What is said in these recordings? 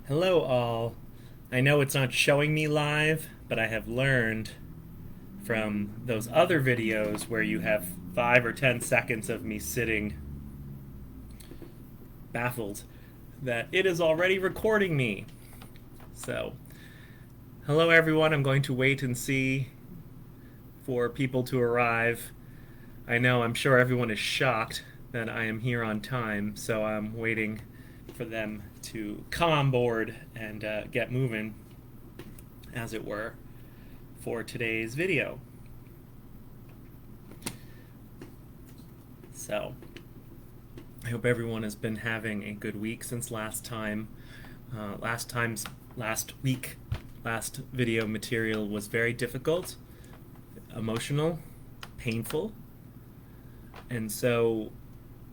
Hello, all. I know it's not showing me live, but I have learned from those other videos where you have 5 or 10 seconds of me sitting baffled that it is already recording me. So, hello, everyone. I'm going to wait and see for people to arrive. I'm sure everyone is shocked that I am here on time, so I'm waiting for them to come on board and get moving, as it were, for today's video. So, I hope everyone has been having a good week since last time. Last video material was very difficult, emotional, painful, and so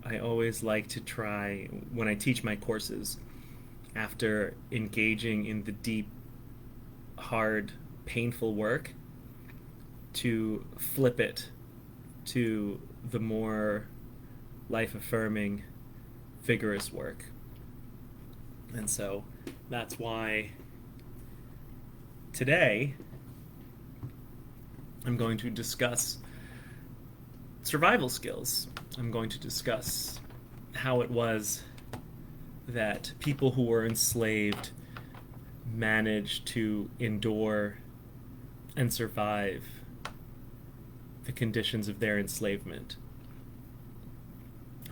I always like to try, when I teach my courses, after engaging in the deep, hard, painful work, to flip it to the more life affirming, vigorous work. And so that's why today I'm going to discuss survival skills. I'm going to discuss how it was that people who were enslaved managed to endure and survive the conditions of their enslavement.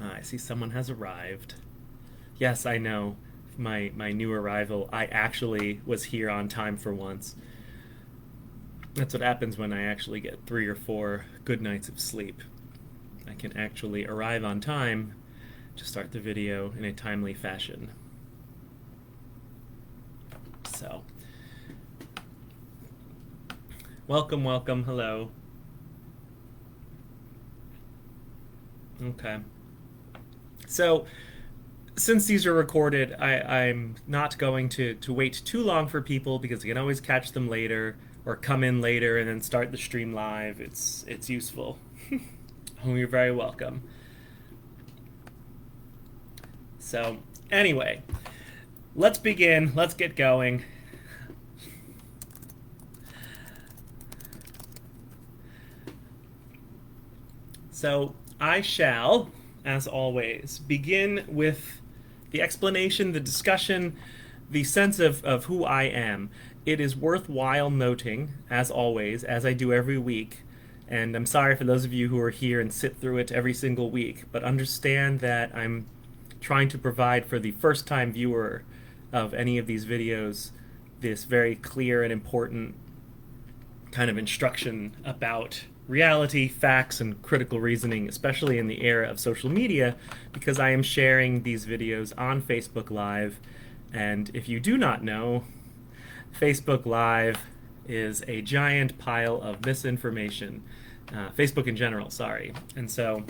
I see someone has arrived. Yes, I know. My new arrival. I actually was here on time for once. That's what happens when I actually get 3 or 4 good nights of sleep. I can actually arrive on time to start the video in a timely fashion. So, welcome, hello. Okay. So, since these are recorded, I'm not going to wait too long for people because you can always catch them later or come in later and then start the stream live. It's useful. Oh, you're very welcome. So, anyway, let's begin. Let's get going. So, I shall, as always, begin with the explanation, the discussion, the sense of who I am. It is worthwhile noting, as always, as I do every week, and I'm sorry for those of you who are here and sit through it every single week, but understand that I'm trying to provide for the first time viewer of any of these videos this very clear and important kind of instruction about reality, facts, and critical reasoning, especially in the era of social media, because I am sharing these videos on Facebook Live. And if you do not know, Facebook Live is a giant pile of misinformation. Facebook in general, sorry. And so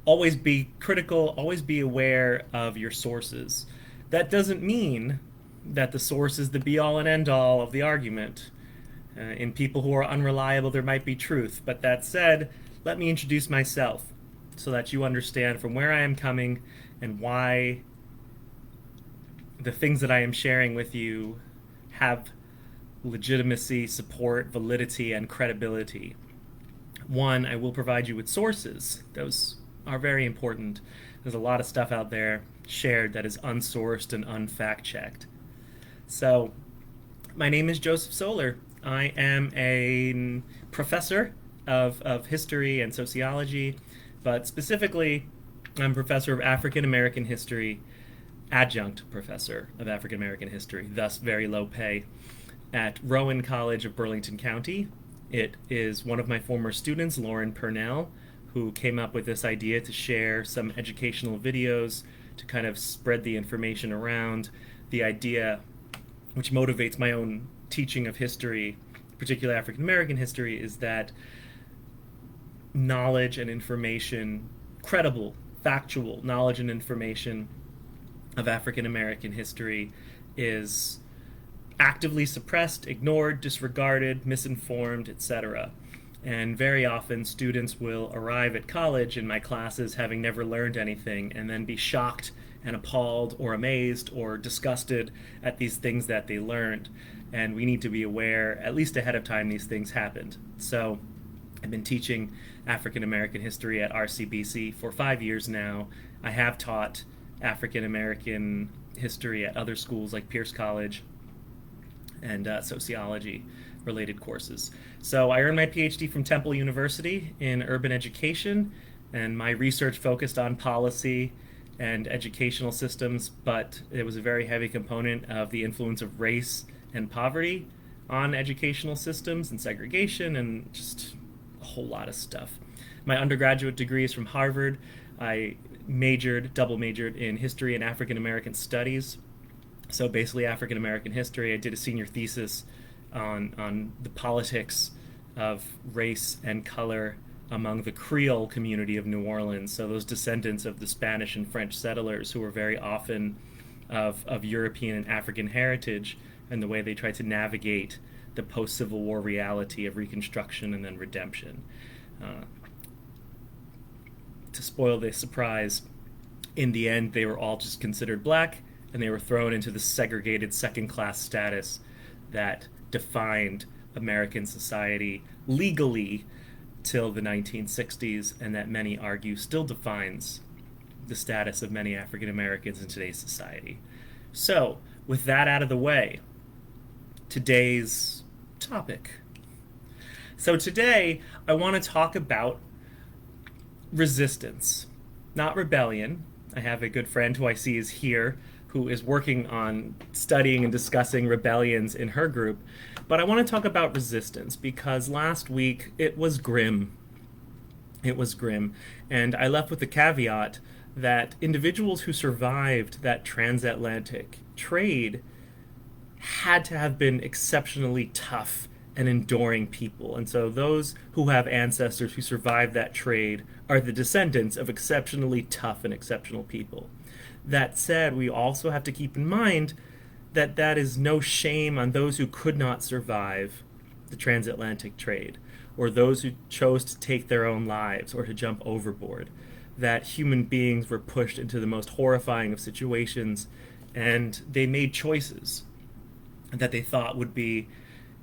always be critical, always be aware of your sources. That doesn't mean that the source is the be all and end all of the argument. In people who are unreliable, there might be truth. But that said, let me introduce myself so that you understand from where I am coming and why the things that I am sharing with you have legitimacy, support, validity, and credibility. One, I will provide you with sources. Those are very important. There's a lot of stuff out there shared that is unsourced and unfact-checked. So, my name is Joseph Solar. I am a professor of history and sociology, but specifically, I'm a professor of African American history, adjunct professor of African American history, thus very low pay, at Rowan College of Burlington County. It is one of my former students, Lauren Purnell, who came up with this idea to share some educational videos to kind of spread the information around. The idea, which motivates my own teaching of history, particularly African American history, is that knowledge and information, credible, factual knowledge and information of African American history is actively suppressed, ignored, disregarded, misinformed, etc. And very often students will arrive at college in my classes having never learned anything and then be shocked and appalled or amazed or disgusted at these things that they learned. And we need to be aware, at least ahead of time, these things happened. So I've been teaching African American history at RCBC for 5 years now. I have taught African American history at other schools like Pierce College and sociology related courses. So I earned my PhD from Temple University in urban education, and my research focused on policy and educational systems, but it was a very heavy component of the influence of race and poverty on educational systems and segregation and just a whole lot of stuff. My undergraduate degree is from Harvard. I double majored in history and African American studies. So basically African American history. I did a senior thesis on the politics of race and color among the Creole community of New Orleans. So those descendants of the Spanish and French settlers who were very often of European and African heritage, and the way they tried to navigate the post-Civil War reality of Reconstruction and then redemption. To spoil the surprise, in the end, they were all just considered black, and they were thrown into the segregated second-class status that defined American society legally till the 1960s, and that many argue still defines the status of many African Americans in today's society. So, with that out of the way, today's topic. So today, I want to talk about resistance, not rebellion. I have a good friend who I see is here who is working on studying and discussing rebellions in her group. But I want to talk about resistance because last week it was grim. It was grim. And I left with the caveat that individuals who survived that transatlantic trade had to have been exceptionally tough and enduring people. And so those who have ancestors who survived that trade are the descendants of exceptionally tough and exceptional people. That said, we also have to keep in mind that that is no shame on those who could not survive the transatlantic trade, or those who chose to take their own lives or to jump overboard. That human beings were pushed into the most horrifying of situations, and they made choices that they thought would be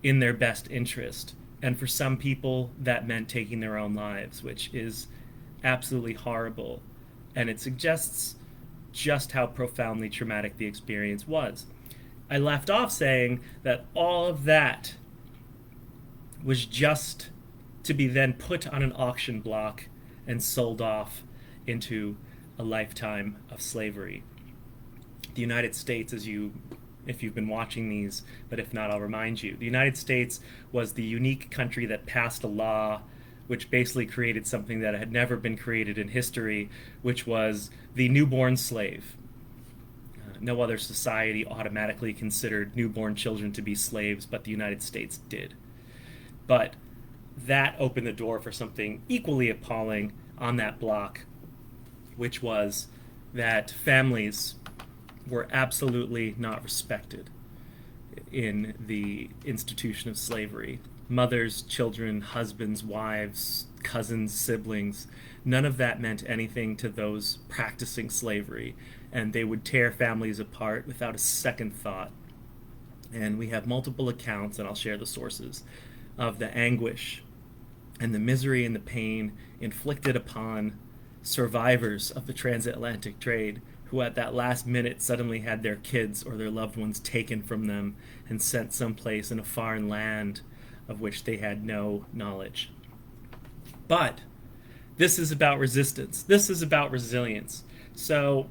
in their best interest. And for some people, that meant taking their own lives, which is absolutely horrible. And it suggests just how profoundly traumatic the experience was. I left off saying that all of that was just to be then put on an auction block and sold off into a lifetime of slavery. The United States, if you've been watching these, but if not, I'll remind you. The United States was the unique country that passed a law which basically created something that had never been created in history, which was the newborn slave. No other society automatically considered newborn children to be slaves, but the United States did. But that opened the door for something equally appalling on that block, which was that families were absolutely not respected in the institution of slavery. Mothers, children, husbands, wives, cousins, siblings, none of that meant anything to those practicing slavery, and they would tear families apart without a second thought. And we have multiple accounts, and I'll share the sources, of the anguish and the misery and the pain inflicted upon survivors of the transatlantic trade who at that last minute suddenly had their kids or their loved ones taken from them and sent someplace in a foreign land of which they had no knowledge. But this is about resistance. This is about resilience. So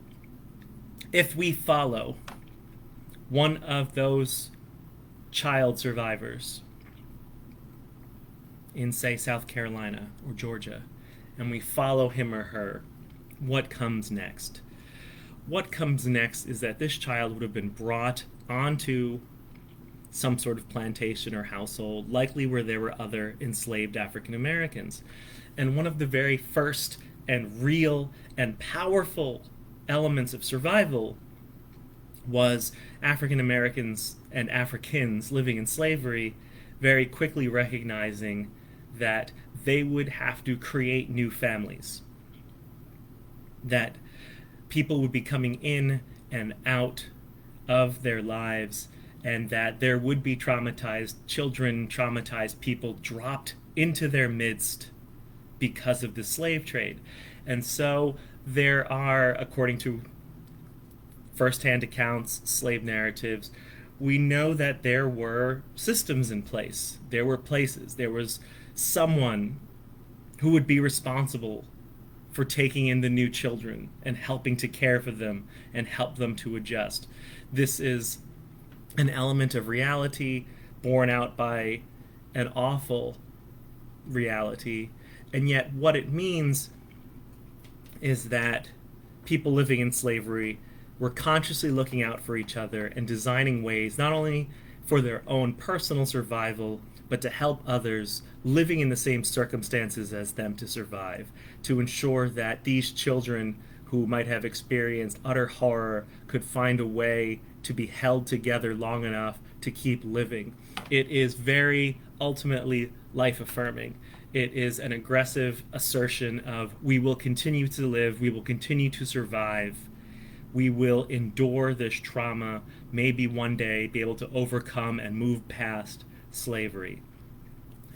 if we follow one of those child survivors in, say, South Carolina or Georgia, and we follow him or her, what comes next? What comes next is that this child would have been brought onto some sort of plantation or household, likely where there were other enslaved African Americans. And one of the very first and real and powerful elements of survival was African Americans and Africans living in slavery very quickly recognizing that they would have to create new families. That people would be coming in and out of their lives, and that there would be traumatized children, traumatized people dropped into their midst because of the slave trade. And so there are, according to firsthand accounts, slave narratives, we know that there were systems in place. There were places. There was someone who would be responsible for taking in the new children and helping to care for them and help them to adjust. This is an element of reality borne out by an awful reality. And yet, what it means is that people living in slavery were consciously looking out for each other and designing ways not only for their own personal survival, but to help others living in the same circumstances as them to survive, to ensure that these children who might have experienced utter horror could find a way to be held together long enough to keep living. It is very ultimately life affirming. It is an aggressive assertion of we will continue to live, we will continue to survive, we will endure this trauma, maybe one day be able to overcome and move past slavery.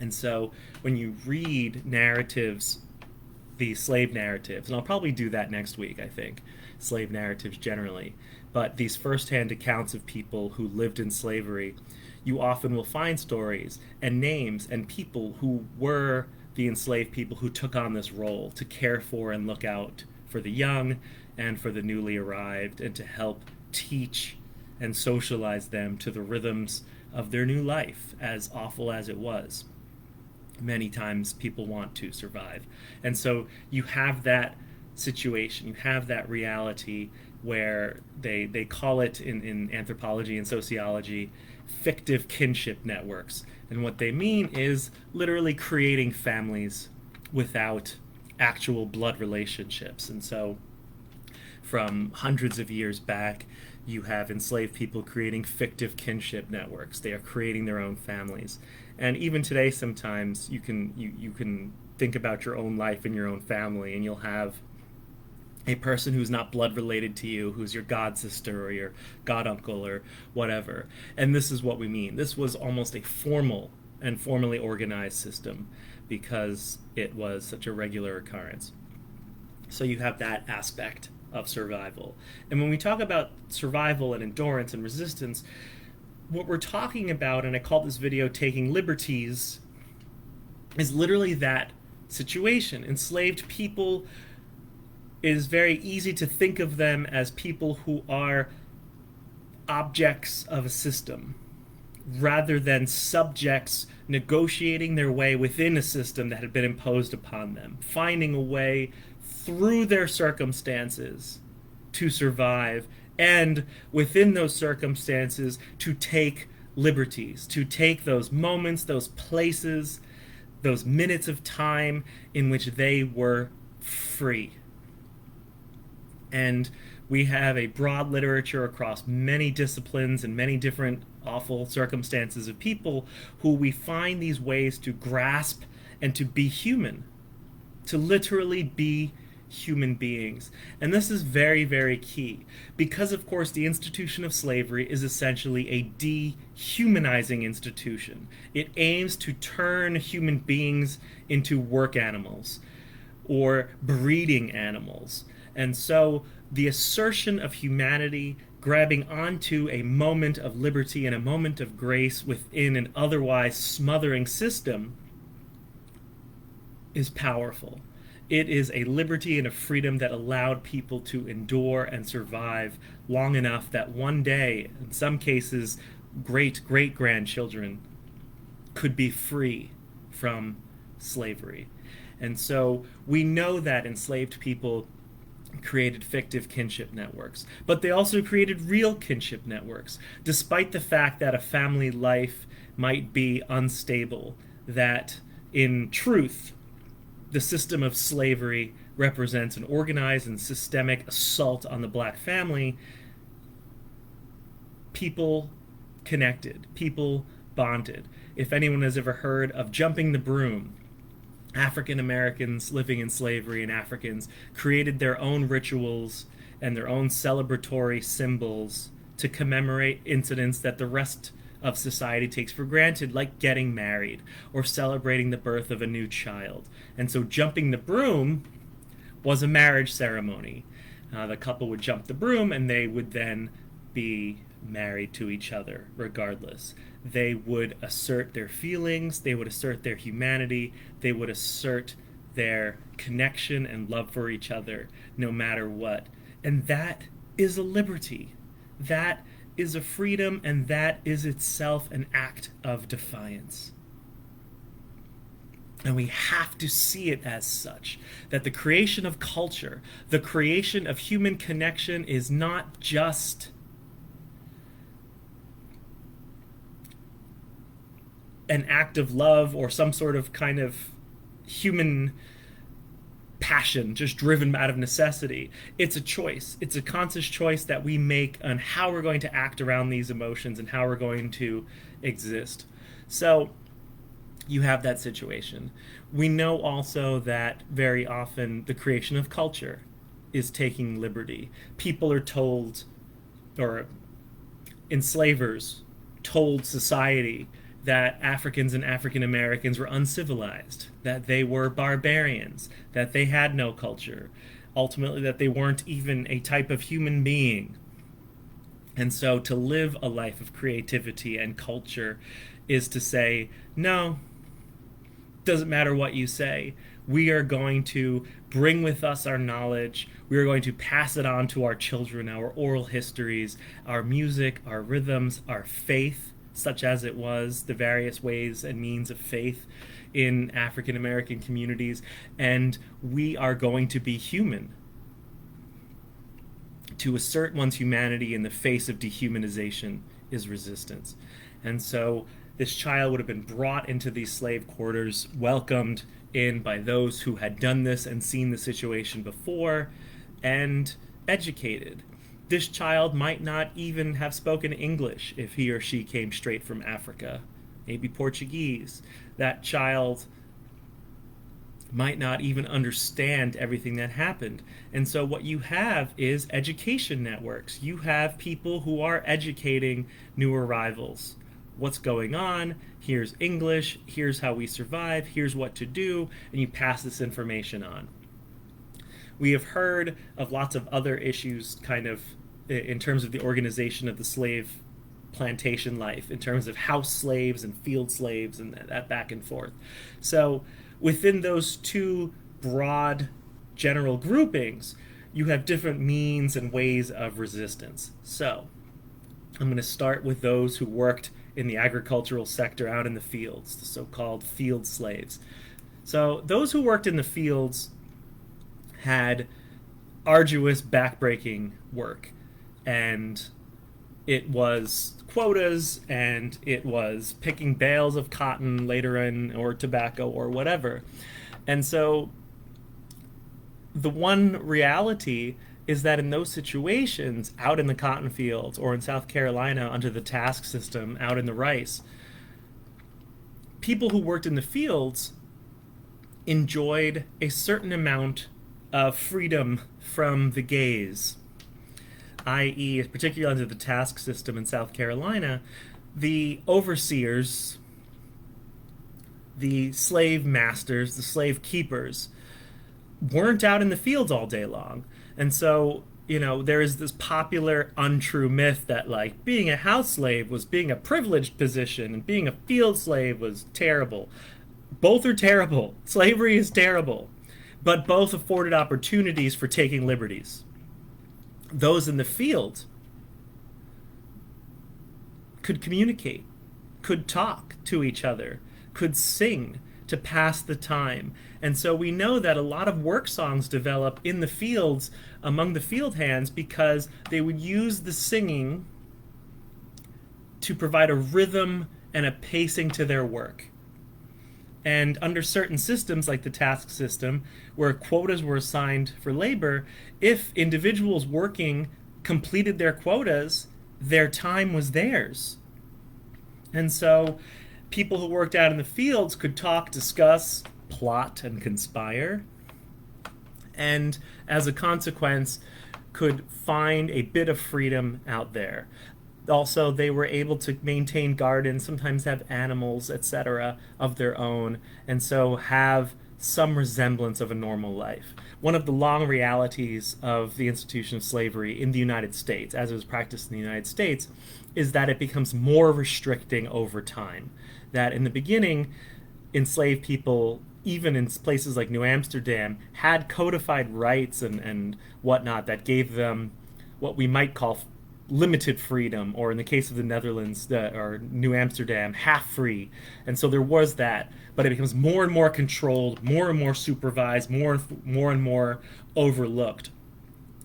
And so when you read narratives, the slave narratives, and I'll probably do that next week, I think, slave narratives generally, but these firsthand accounts of people who lived in slavery, you often will find stories and names and people who were the enslaved people who took on this role to care for and look out for the young and for the newly arrived, and to help teach and socialize them to the rhythms of their new life, as awful as it was. Many times people want to survive. And so you have that situation, you have that reality where they call it in anthropology and sociology fictive kinship networks. And what they mean is literally creating families without actual blood relationships. And so from hundreds of years back, you have enslaved people creating fictive kinship networks. They are creating their own families. And even today, sometimes you can think about your own life and your own family, and you'll have a person who's not blood related to you, who's your god sister or your god uncle or whatever. And this is what we mean. This was almost a formal and formally organized system because it was such a regular occurrence. So you have that aspect of survival. And when we talk about survival and endurance and resistance, what we're talking about, and I call this video Taking Liberties, is literally that situation. Enslaved people, it is very easy to think of them as people who are objects of a system rather than subjects negotiating their way within a system that had been imposed upon them, finding a way through their circumstances to survive, and within those circumstances to take liberties, to take those moments, those places, those minutes of time in which they were free. And we have a broad literature across many disciplines and many different awful circumstances of people who we find these ways to grasp and to be human, to literally be human beings. And this is very, very key because, of course, the institution of slavery is essentially a dehumanizing institution. It aims to turn human beings into work animals or breeding animals. And so the assertion of humanity, grabbing onto a moment of liberty and a moment of grace within an otherwise smothering system, is powerful. It is a liberty and a freedom that allowed people to endure and survive long enough that one day, in some cases, great-great-grandchildren could be free from slavery. And so we know that enslaved people created fictive kinship networks, but they also created real kinship networks, despite the fact that a family life might be unstable, that in truth, the system of slavery represents an organized and systemic assault on the black family. People connected, people bonded. If anyone has ever heard of jumping the broom, African Americans living in slavery and Africans created their own rituals and their own celebratory symbols to commemorate incidents that the rest of society takes for granted, like getting married or celebrating the birth of a new child. And so jumping the broom was a marriage ceremony. The couple would jump the broom and they would then be married to each other regardless. They would assert their feelings, they would assert their humanity, they would assert their connection and love for each other no matter what. And that is a liberty. That is a freedom, and that is itself an act of defiance. And we have to see it as such, that the creation of culture, the creation of human connection, is not just an act of love or some sort of kind of human passion just driven out of necessity. It's a choice. It's a conscious choice that we make on how we're going to act around these emotions and how we're going to exist. So you have that situation. We know also that very often the creation of culture is taking liberty. People are told, or enslavers told society, that Africans and African Americans were uncivilized, that they were barbarians, that they had no culture, ultimately that they weren't even a type of human being. And so to live a life of creativity and culture is to say, no, doesn't matter what you say. We are going to bring with us our knowledge. We are going to pass it on to our children, our oral histories, our music, our rhythms, our faith, such as it was, the various ways and means of faith in African American communities, and we are going to be human. To assert one's humanity in the face of dehumanization is resistance. And so this child would have been brought into these slave quarters, welcomed in by those who had done this and seen the situation before, and educated. This child might not even have spoken English if he or she came straight from Africa, maybe Portuguese. That child might not even understand everything that happened. And so what you have is education networks. You have people who are educating new arrivals. What's going on? Here's English. Here's how we survive. Here's what to do. And you pass this information on. We have heard of lots of other issues kind of in terms of the organization of the slave plantation life, in terms of house slaves and field slaves and that back and forth. So within those two broad general groupings, you have different means and ways of resistance. So I'm going to start with those who worked in the agricultural sector out in the fields, the so-called field slaves. So those who worked in the fields had arduous, backbreaking work, and it was quotas, and it was picking bales of cotton later in, or tobacco, or whatever. And so the one reality is that in those situations, out in the cotton fields, or in South Carolina under the task system, out in the rice, people who worked in the fields enjoyed a certain amount of freedom from the gaze, i.e., particularly under the task system in South Carolina, the overseers, the slave masters, the slave keepers, weren't out in the fields all day long. And so, you know, there is this popular untrue myth that, like, being a house slave was being a privileged position and being a field slave was terrible. Both are terrible. Slavery is terrible. But both afforded opportunities for taking liberties. Those in the field could communicate, could talk to each other, could sing to pass the time. And so we know that a lot of work songs develop in the fields among the field hands because they would use the singing to provide a rhythm and a pacing to their work. And under certain systems, like the task system, where quotas were assigned for labor, if individuals working completed their quotas, their time was theirs. And so people who worked out in the fields could talk, discuss, plot, and conspire. And as a consequence, could find a bit of freedom out there. Also, they were able to maintain gardens, sometimes have animals, etc., of their own, and so have some resemblance of a normal life. One of the long realities of the institution of slavery in the United States, as it was practiced in the United States, is that it becomes more restricting over time. That in the beginning, enslaved people, even in places like New Amsterdam, had codified rights and whatnot that gave them what we might call limited freedom, or in the case of the Netherlands or New Amsterdam, half free. And so there was that, but it becomes more and more controlled, more and more supervised, more and more overlooked.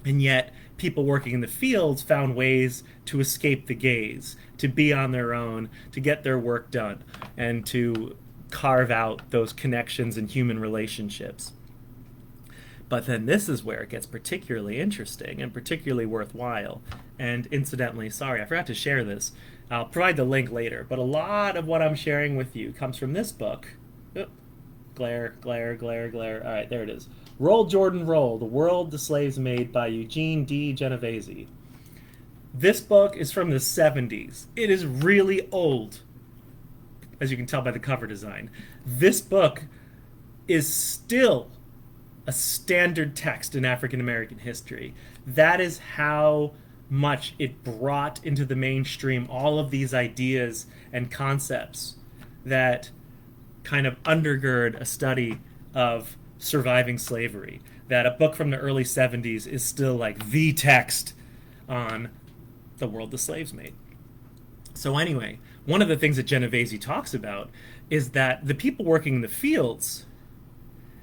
And yet, people working in the fields found ways to escape the gaze, to be on their own, to get their work done, and to carve out those connections and human relationships. But then this is where it gets particularly interesting and particularly worthwhile. And incidentally, sorry, I forgot to share this. I'll provide the link later, but a lot of what I'm sharing with you comes from this book. Glare. All right, there it is. Roll, Jordan, Roll, The World the Slaves Made by Eugene D. Genovese. This book is from the 70s. It is really old, as you can tell by the cover design. This book is still a standard text in African American history. That is how much it brought into the mainstream all of these ideas and concepts that kind of undergird a study of surviving slavery. That a book from the early 70s is still like the text on the world the slaves made. So anyway, one of the things that Genovese talks about is that the people working in the fields,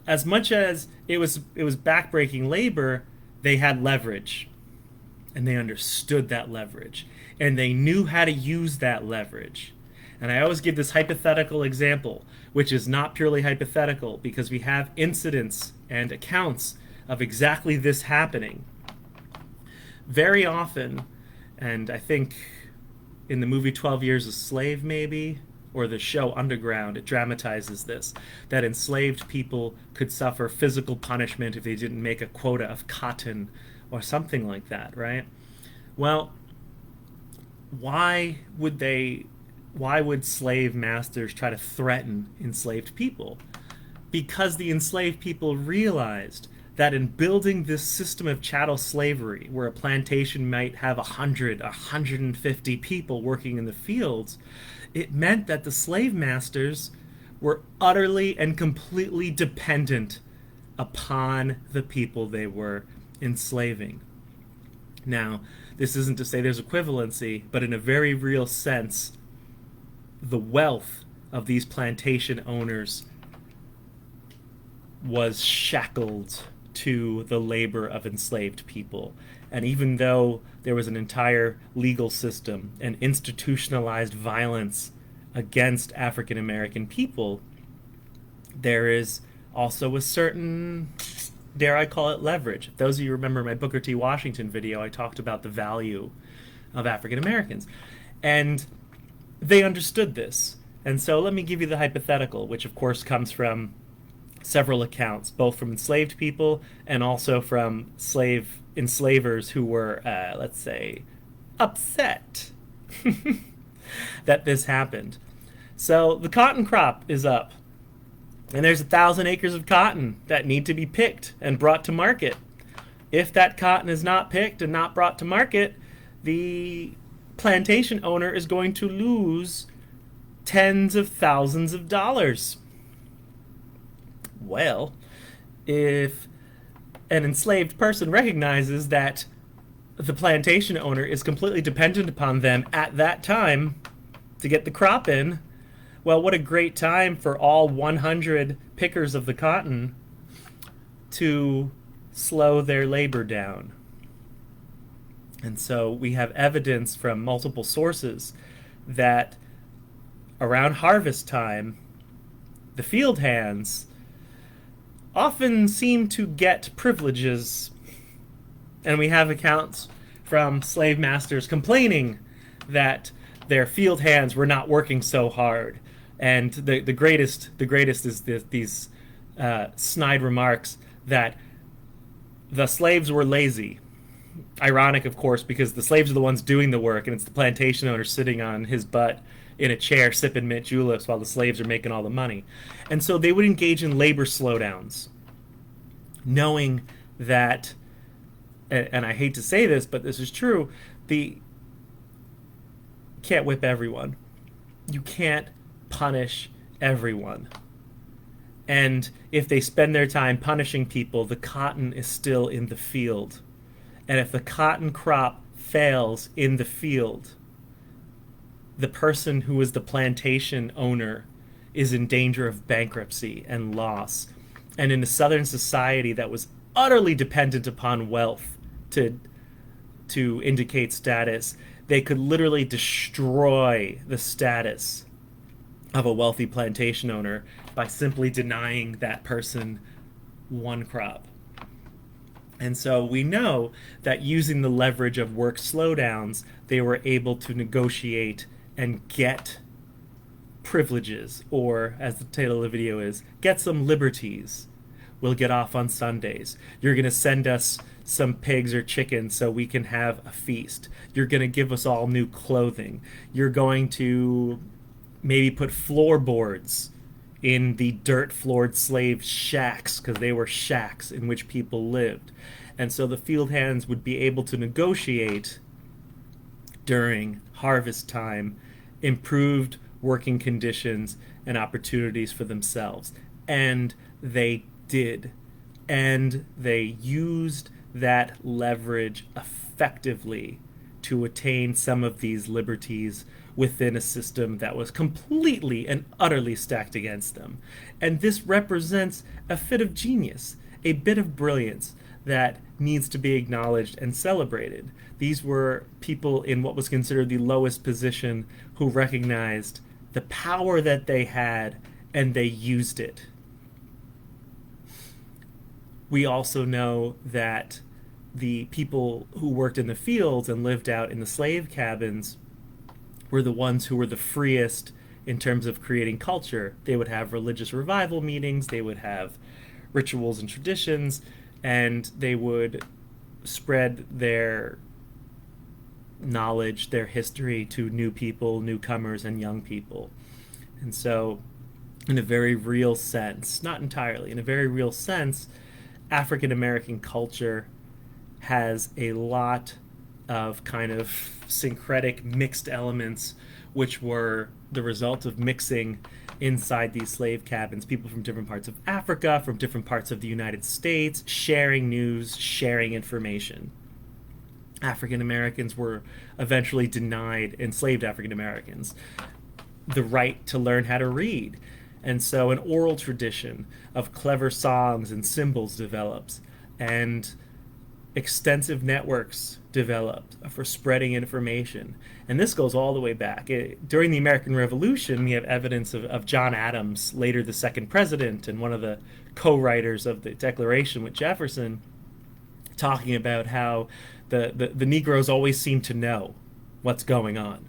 as much as it was backbreaking labor, they had leverage, and they understood that leverage, and they knew how to use that leverage. And I always give this hypothetical example, which is not purely hypothetical, because we have incidents and accounts of exactly this happening. Very often, and I think in the movie 12 Years a Slave, maybe, or the show Underground, it dramatizes this, that enslaved people could suffer physical punishment if they didn't make a quota of cotton or something like that, right? Well, why would slave masters try to threaten enslaved people? Because the enslaved people realized that in building this system of chattel slavery, where a plantation might have 100, 150 people working in the fields, it meant that the slave masters were utterly and completely dependent upon the people they were enslaving. Now, this isn't to say there's equivalency, but in a very real sense, the wealth of these plantation owners was shackled to the labor of enslaved people. And even though there was an entire legal system and institutionalized violence against African American people, there is also a certain, dare I call it, leverage. If those of you remember my Booker T. Washington video, I talked about the value of African Americans. And they understood this. And so let me give you the hypothetical, which of course comes from several accounts, both from enslaved people and also from enslavers who were, let's say, upset that this happened. So the cotton crop is up, and there's 1,000 acres of cotton that need to be picked and brought to market. If that cotton is not picked and not brought to market, the plantation owner is going to lose tens of thousands of dollars. Well, if an enslaved person recognizes that the plantation owner is completely dependent upon them at that time to get the crop in, well, what a great time for all 100 pickers of the cotton to slow their labor down. And so we have evidence from multiple sources that around harvest time, the field hands often seem to get privileges. And we have accounts from slave masters complaining that their field hands were not working so hard. And the greatest is these snide remarks that the slaves were lazy. ironic, of course, because the slaves are the ones doing the work, and it's the plantation owner sitting on his butt in a chair sipping mint juleps while the slaves are making all the money. And so they would engage in labor slowdowns, knowing that, and I hate to say this, but this is true, the can't whip everyone. You can't punish everyone. And if they spend their time punishing people, the cotton is still in the field. And if the cotton crop fails in the field, the person who is the plantation owner is in danger of bankruptcy and loss. And in a Southern society that was utterly dependent upon wealth to indicate status, they could literally destroy the status of a wealthy plantation owner by simply denying that person one crop. And so we know that using the leverage of work slowdowns, they were able to negotiate and get privileges, or as the title of the video is, get some liberties. We'll get off on Sundays. You're going to send us some pigs or chickens so we can have a feast. You're going to give us all new clothing. You're going to maybe put floorboards in the dirt floored slave shacks, because they were shacks in which people lived. And so the field hands would be able to negotiate during harvest time improved working conditions and opportunities for themselves. And they did. And they used that leverage effectively to attain some of these liberties within a system that was completely and utterly stacked against them. And this represents a fit of genius, a bit of brilliance that needs to be acknowledged and celebrated. These were people in what was considered the lowest position who recognized the power that they had, and they used it. We also know that the people who worked in the fields and lived out in the slave cabins were the ones who were the freest in terms of creating culture. They would have religious revival meetings, they would have rituals and traditions, and they would spread their knowledge, their history to new people, newcomers, and young people. And so, in a very real sense, not entirely, in a very real sense, African American culture has a lot of kind of syncretic mixed elements, which were the result of mixing inside these slave cabins. People from different parts of Africa, from different parts of the United States, sharing news, sharing information. African Americans were eventually denied, enslaved African Americans, the right to learn how to read. And so an oral tradition of clever songs and symbols develops, and extensive networks developed for spreading information. And this goes all the way back. During the American Revolution, we have evidence of John Adams, later the second president and one of the co-writers of the Declaration with Jefferson, talking about how the Negroes always seem to know what's going on,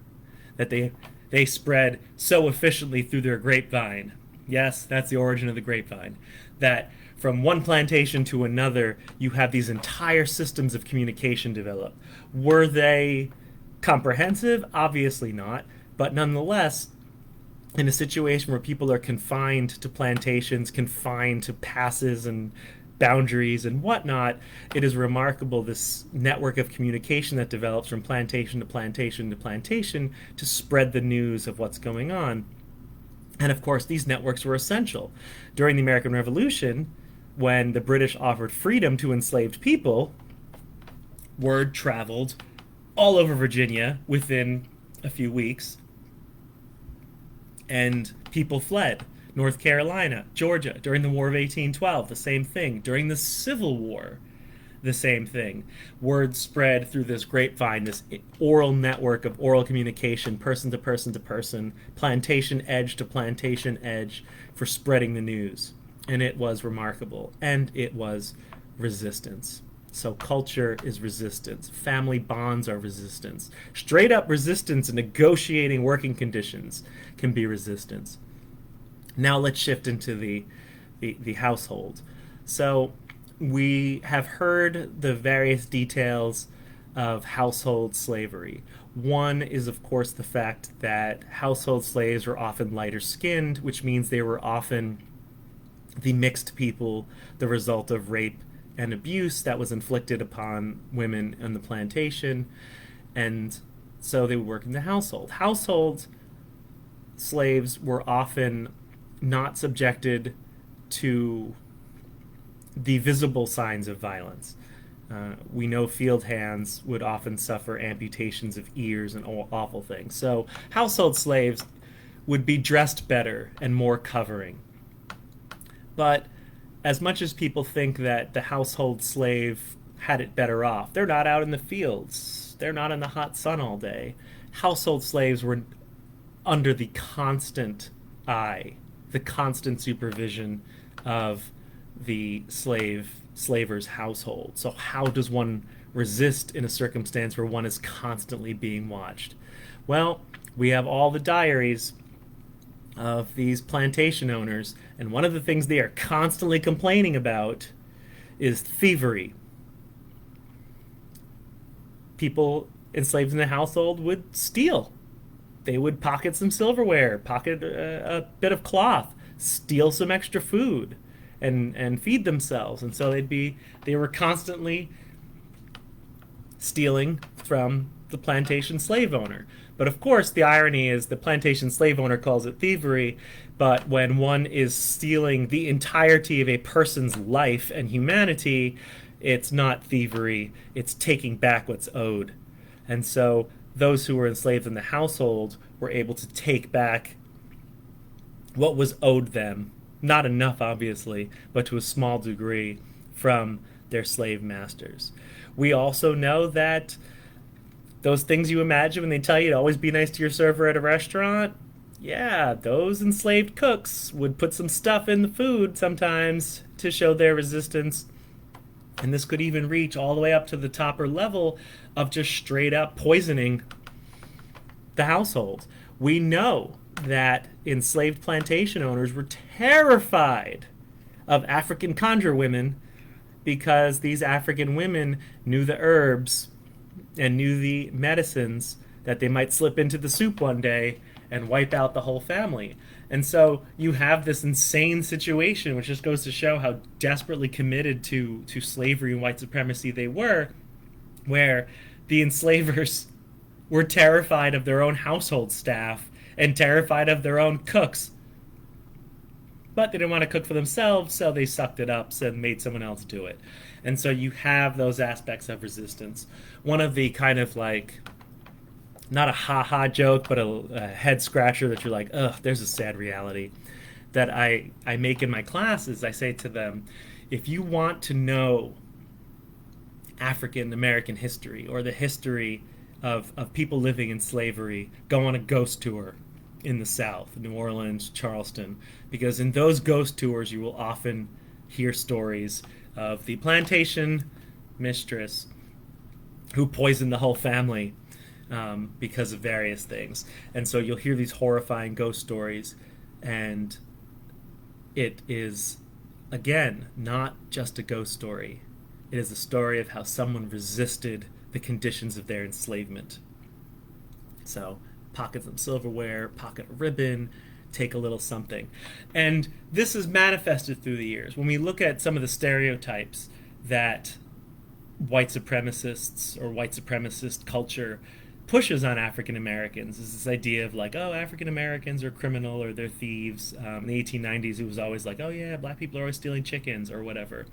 that they spread so efficiently through their grapevine. Yes, that's the origin of the grapevine. That from one plantation to another, you have these entire systems of communication develop. Were they comprehensive? Obviously not. But nonetheless, in a situation where people are confined to plantations, confined to passes and boundaries and whatnot, it is remarkable, this network of communication that develops from plantation to plantation to plantation to spread the news of what's going on. And of course, these networks were essential. During the American Revolution, when the British offered freedom to enslaved people, word traveled all over Virginia within a few weeks, and people fled. North Carolina, Georgia, during the War of 1812, the same thing. During the Civil War, the same thing. Word spread through this grapevine, this oral network of oral communication, person to person to person, plantation edge to plantation edge, for spreading the news. And it was remarkable. And it was resistance. So culture is resistance. Family bonds are resistance. Straight up resistance and negotiating working conditions can be resistance. Now let's shift into the household. So we have heard the various details of household slavery. One is, of course, the fact that household slaves were often lighter skinned, which means they were often the mixed people, the result of rape and abuse that was inflicted upon women on the plantation. And so they would work in the household. Household slaves were often not subjected to the visible signs of violence. We know field hands would often suffer amputations of ears and awful things. So household slaves would be dressed better and more covering. But as much as people think that the household slave had it better off, they're not out in the fields. They're not in the hot sun all day. Household slaves were under the constant eye, the constant supervision of the slaver's household. So how does one resist in a circumstance where one is constantly being watched? Well, we have all the diaries of these plantation owners, and one of the things they are constantly complaining about is thievery. People enslaved in the household would steal. They would pocket some silverware, pocket a bit of cloth, steal some extra food, and feed themselves. And so they were constantly stealing from the plantation slave owner. But of course, the irony is the plantation slave owner calls it thievery, but when one is stealing the entirety of a person's life and humanity, it's not thievery, it's taking back what's owed. And so those who were enslaved in the household were able to take back what was owed them. Not enough, obviously, but to a small degree from their slave masters. We also know that those things you imagine when they tell you to always be nice to your server at a restaurant, yeah, those enslaved cooks would put some stuff in the food sometimes to show their resistance. And this could even reach all the way up to the topper level of just straight up poisoning the household. We know that enslaved plantation owners were terrified of African conjure women because these African women knew the herbs and knew the medicines that they might slip into the soup one day and wipe out the whole family. And so you have this insane situation, which just goes to show how desperately committed to slavery and white supremacy they were, where the enslavers were terrified of their own household staff and terrified of their own cooks. But they didn't want to cook for themselves, so they sucked it up and made someone else do it. And so you have those aspects of resistance. One of the kind of like, not a ha-ha joke, but a head scratcher that you're like, ugh, there's a sad reality, that I make in my classes. I say to them, if you want to know African American history or the history of people living in slavery, go on a ghost tour in the South, New Orleans, Charleston, because in those ghost tours you will often hear stories of the plantation mistress who poisoned the whole family because of various things. And so you'll hear these horrifying ghost stories, and it is, again, not just a ghost story. It is a story of how someone resisted the conditions of their enslavement. So pocket some silverware, pocket a ribbon, take a little something. And this is manifested through the years. When we look at some of the stereotypes that white supremacists or white supremacist culture pushes on African Americans, is this idea of like, oh, African Americans are criminal or they're thieves. In the 1890s, it was always like, oh yeah, black people are always stealing chickens or whatever.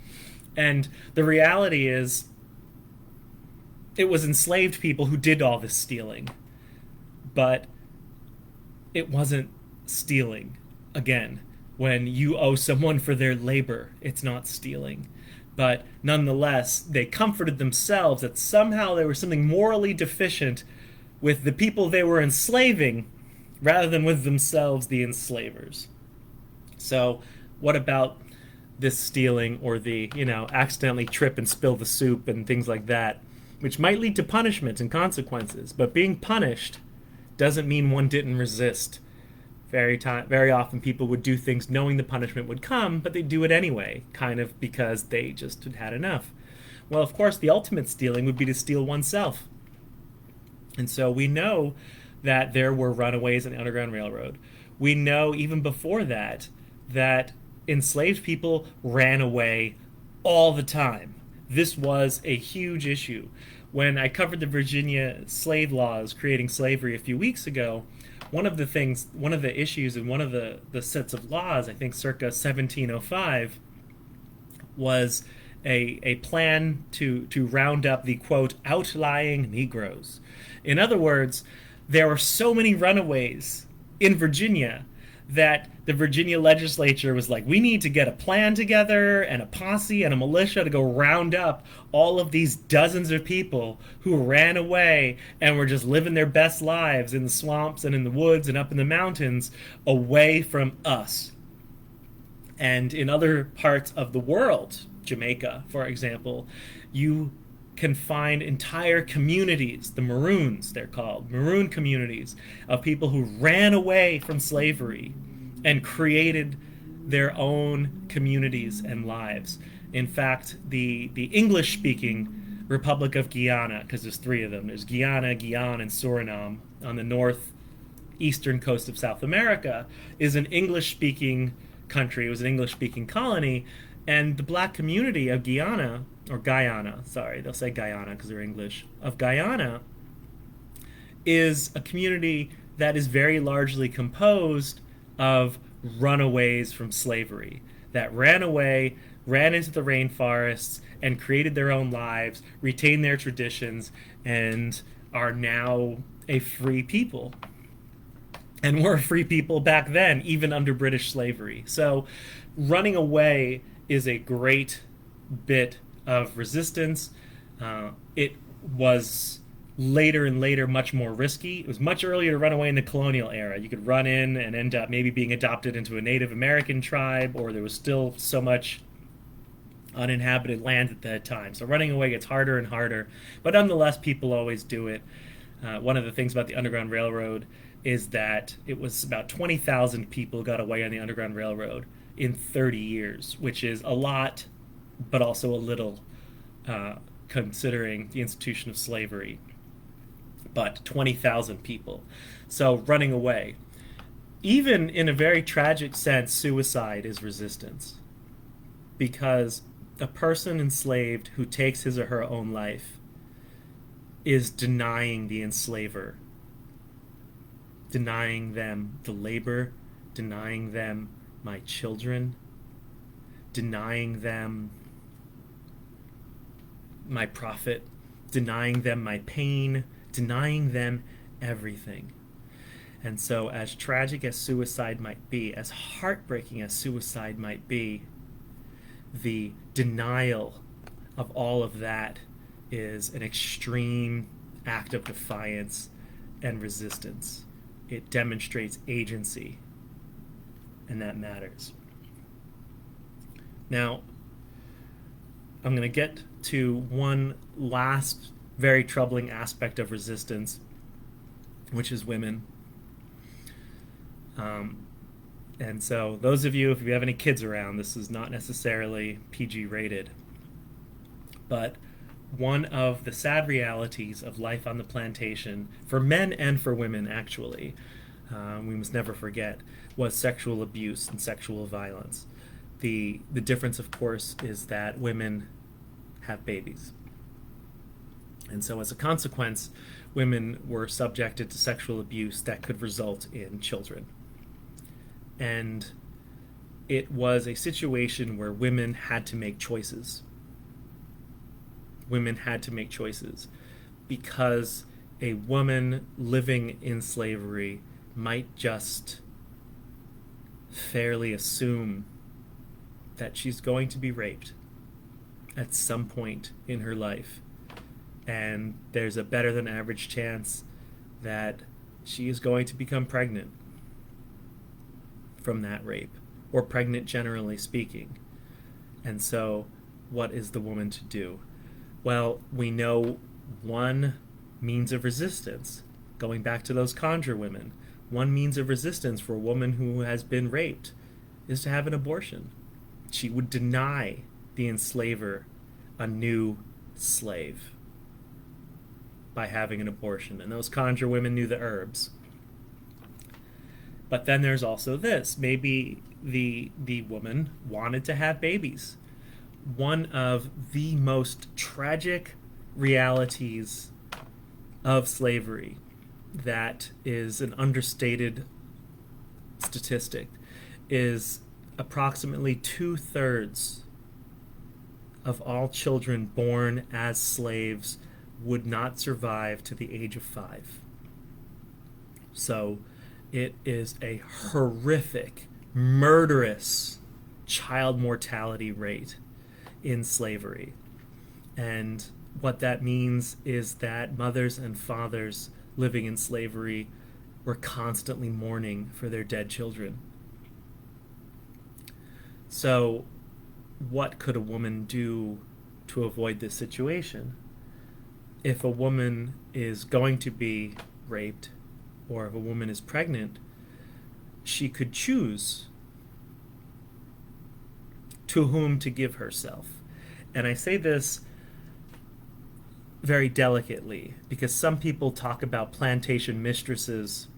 And the reality is, it was enslaved people who did all this stealing. But it wasn't stealing. Again, when you owe someone for their labor, it's not stealing. But nonetheless, they comforted themselves that somehow there was something morally deficient with the people they were enslaving rather than with themselves, the enslavers. So what about this stealing or the, accidentally trip and spill the soup and things like that, which might lead to punishment and consequences, but being punished doesn't mean one didn't resist. Very often people would do things knowing the punishment would come, but they do it anyway, kind of because they just had had enough. Well, of course, the ultimate stealing would be to steal oneself. And so we know that there were runaways in the Underground Railroad. We know even before that that enslaved people ran away all the time. This was a huge issue. When I covered the Virginia slave laws creating slavery a few weeks ago, one of the issues and one of the sets of laws, I think circa 1705, was a plan to round up the quote outlying Negroes. In other words, there were so many runaways in Virginia that the Virginia legislature was like, we need to get a plan together and a posse and a militia to go round up all of these dozens of people who ran away and were just living their best lives in the swamps and in the woods and up in the mountains away from us. And in other parts of the world, Jamaica, for example, you can find entire communities, the Maroons, they're called, Maroon communities, of people who ran away from slavery and created their own communities and lives. In fact, the English speaking Republic of Guyana, because there's three of them, there's Guyana, Guyana, and Suriname on the northeastern coast of South America, is an English speaking country. It was an English speaking colony, and the black community of Guyana, or Guyana, sorry, they'll say Guyana because they're English, of Guyana, is a community that is very largely composed of runaways from slavery that ran away, ran into the rainforests, and created their own lives, retained their traditions, and are now a free people. And were free people back then, even under British slavery. So running away is a great bit of resistance. It was later and later much more risky. It was much earlier to run away in the colonial era. You could run in and end up maybe being adopted into a Native American tribe, or there was still so much uninhabited land at that time. So running away gets harder and harder, but nonetheless, people always do it. One of the things about the Underground Railroad is that it was about 20,000 people got away on the Underground Railroad in 30 years, which is a lot, but also a little, considering the institution of slavery. But 20,000 people. So running away. Even in a very tragic sense, suicide is resistance. Because a person enslaved who takes his or her own life is denying the enslaver, denying them the labor, denying them my children, denying them my profit, denying them my pain, denying them everything. And so, as tragic as suicide might be, as heartbreaking as suicide might be, the denial of all of that is an extreme act of defiance and resistance. It demonstrates agency, and that matters. Now, I'm going to get to one last very troubling aspect of resistance, which is women. And so those of you, if you have any kids around, this is not necessarily PG rated. But one of the sad realities of life on the plantation, for men and for women actually, we must never forget, was sexual abuse and sexual violence. The difference, of course, is that women have babies. And so as a consequence, women were subjected to sexual abuse that could result in children. And it was a situation where women had to make choices. Women had to make choices because a woman living in slavery might just fairly assume that she's going to be raped at some point in her life. And there's a better than average chance that she is going to become pregnant from that rape, or pregnant generally speaking. And so, what is the woman to do? Well, we know one means of resistance, going back to those conjure women, one means of resistance for a woman who has been raped is to have an abortion. She would deny the enslaver a new slave by having an abortion. And those conjure women knew the herbs. But then there's also this. Maybe the woman wanted to have babies. One of the most tragic realities of slavery that is an understated statistic is approximately 2/3 of all children born as slaves would not survive to the age of 5. So it is a horrific, murderous child mortality rate in slavery. And what that means is that mothers and fathers living in slavery were constantly mourning for their dead children. So, what could a woman do to avoid this situation? If a woman is going to be raped, or if a woman is pregnant, she could choose to whom to give herself. And I say this very delicately because some people talk about plantation mistresses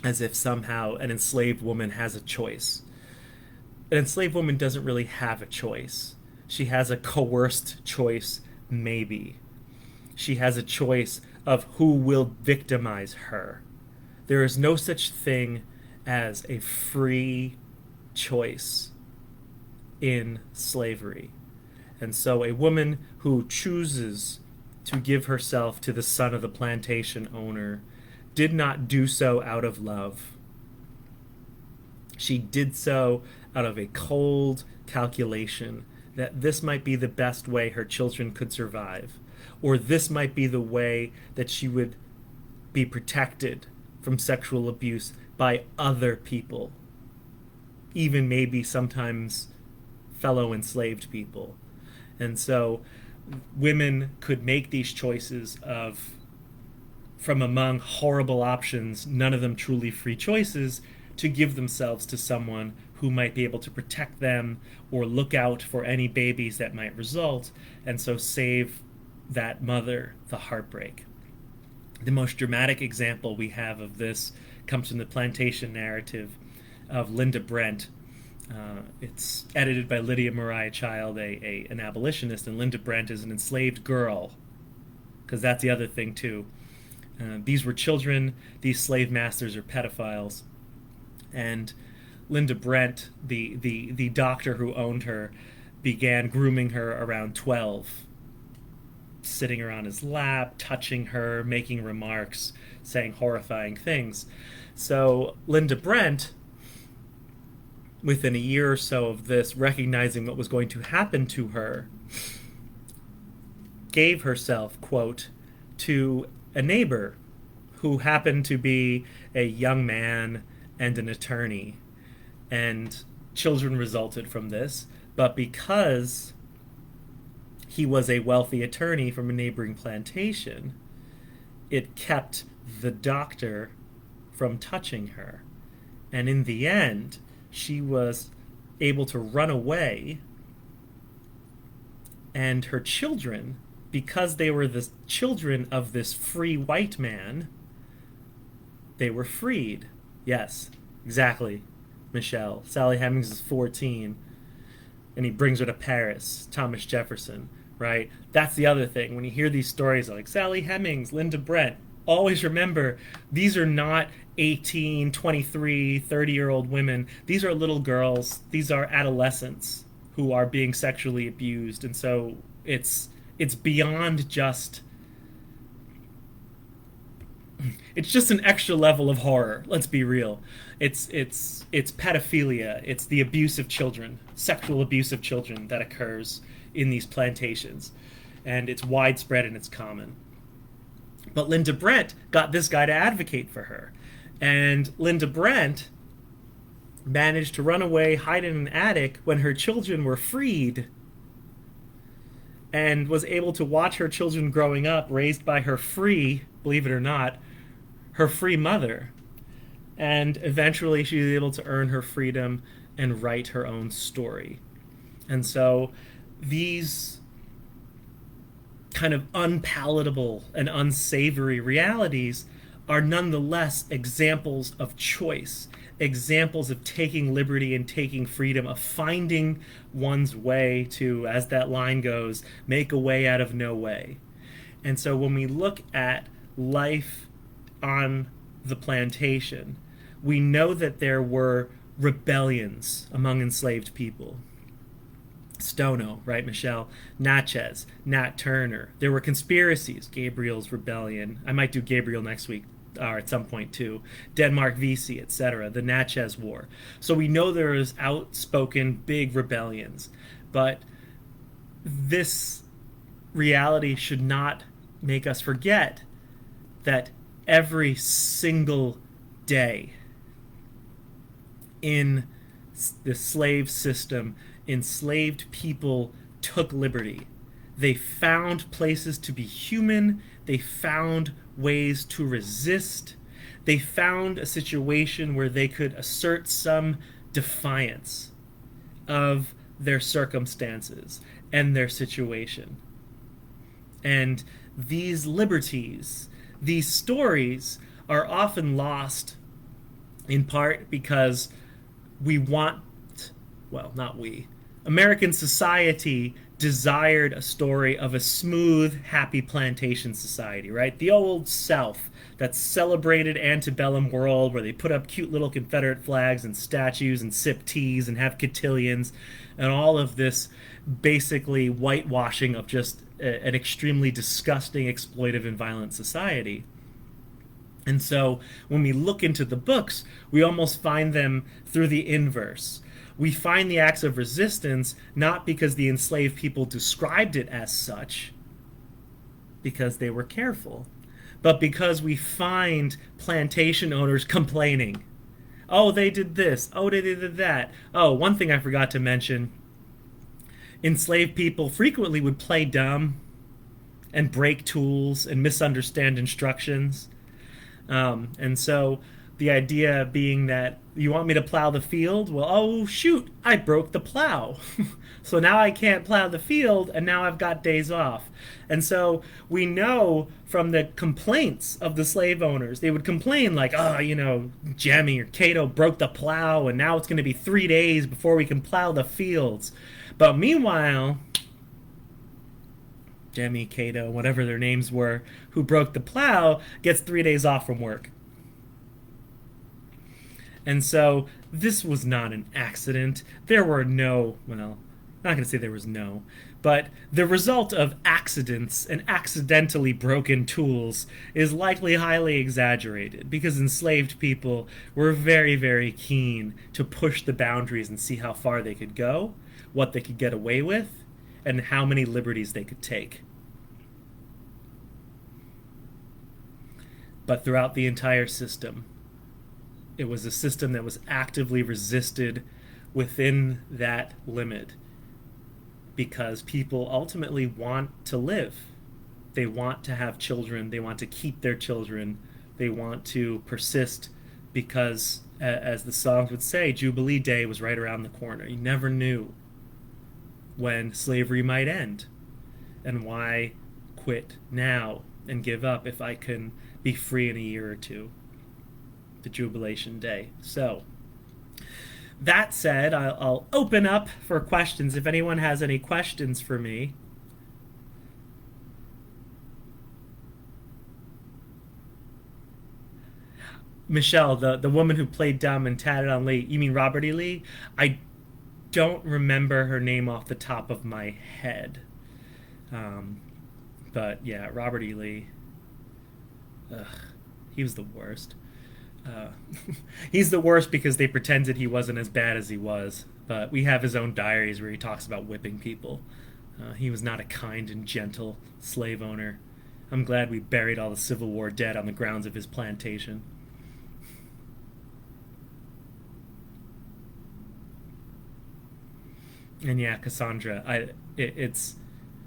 as if somehow an enslaved woman has a choice. An enslaved woman doesn't really have a choice. She has a coerced choice, maybe. She has a choice of who will victimize her. There is no such thing as a free choice in slavery. And so a woman who chooses to give herself to the son of the plantation owner did not do so out of love. She did so out of a cold calculation that this might be the best way her children could survive, or this might be the way that she would be protected from sexual abuse by other people, even maybe sometimes fellow enslaved people. And so women could make these choices of, from among horrible options, none of them truly free choices, to give themselves to someone who might be able to protect them or look out for any babies that might result, and so save that mother the heartbreak. The most dramatic example we have of this comes from the plantation narrative of Linda Brent. It's edited by Lydia Mariah Child, an abolitionist, and Linda Brent is an enslaved girl, because that's the other thing too. These were children, these slave masters are pedophiles, and Linda Brent, the doctor who owned her, began grooming her around 12, sitting her on his lap, touching her, making remarks, saying horrifying things. So Linda Brent, within a year or so of this, recognizing what was going to happen to her, gave herself, quote, to a neighbor who happened to be a young man and an attorney. And children resulted from this, but because he was a wealthy attorney from a neighboring plantation, it kept the doctor from touching her. And in the end, she was able to run away, and her children, because they were the children of this free white man, they were freed. Yes, exactly, Michelle. Sally Hemings is 14, and he brings her to Paris, Thomas Jefferson, right? That's the other thing. When you hear these stories like Sally Hemings, Linda Brent, always remember, these are not 18, 23, 30-year-old women. These are little girls. These are adolescents who are being sexually abused. And so it's beyond just... It's just an extra level of horror, let's be real. It's pedophilia. It's the abuse of children, sexual abuse of children that occurs in these plantations. And it's widespread and it's common. But Linda Brent got this guy to advocate for her. And Linda Brent managed to run away, hide in an attic when her children were freed, and was able to watch her children growing up, raised by her free, believe it or not, her free mother. And eventually she was able to earn her freedom and write her own story. And so these kind of unpalatable and unsavory realities are nonetheless examples of choice, examples of taking liberty and taking freedom, of finding one's way to, as that line goes, make a way out of no way. And so when we look at life on the plantation, we know that there were rebellions among enslaved people. Stono, right, Michelle? Natchez, Nat Turner. There were conspiracies. Gabriel's Rebellion. I might do Gabriel next week or at some point too. Denmark Vesey, etc. The Natchez War. So we know there is outspoken big rebellions. But this reality should not make us forget that every single day in the slave system, enslaved people took liberty. They found places to be human. They found ways to resist. They found a situation where they could assert some defiance of their circumstances and their situation. And these liberties, these stories, are often lost in part because we want, well, not we, American society desired a story of a smooth, happy plantation society, right? The old South that celebrated antebellum world where they put up cute little Confederate flags and statues and sip teas and have cotillions and all of this basically whitewashing of just an extremely disgusting, exploitive, and violent society. And so when we look into the books, we almost find them through the inverse. We find the acts of resistance not because the enslaved people described it as such, because they were careful, but because we find plantation owners complaining. Oh, they did this. Oh, they did that. Oh, one thing I forgot to mention. Enslaved people frequently would play dumb and break tools and misunderstand instructions. And so the idea being that you want me to plow the field? Well, oh, shoot, I broke the plow. So now I can't plow the field, and now I've got days off. And so we know from the complaints of the slave owners, they would complain like, oh, you know, Jemmy or Cato broke the plow, and now it's going to be 3 days before we can plow the fields. But meanwhile, Jemmy, Cato, whatever their names were, who broke the plow, gets 3 days off from work. And so this was not an accident. There were no, well, I'm not going to say there was no, but the result of accidents and accidentally broken tools is likely highly exaggerated because enslaved people were very, very keen to push the boundaries and see how far they could go, what they could get away with, and how many liberties they could take. But throughout the entire system, it was a system that was actively resisted within that limit because people ultimately want to live. They want to have children. They want to keep their children. They want to persist because, as the songs would say, Jubilee Day was right around the corner. You never knew when slavery might end. And why quit now and give up if I can be free in a year or two? The Jubilation Day. So, that said, I'll open up for questions if anyone has any questions for me. Michelle, the woman who played dumb and tatted on Lee, you mean Robert E. Lee? I don't remember her name off the top of my head. But yeah, Robert E. Lee. Ugh, he was the worst. He's the worst because they pretended he wasn't as bad as he was. But we have his own diaries where he talks about whipping people. He was not a kind and gentle slave owner. I'm glad we buried all the Civil War dead on the grounds of his plantation. And yeah, Cassandra, it's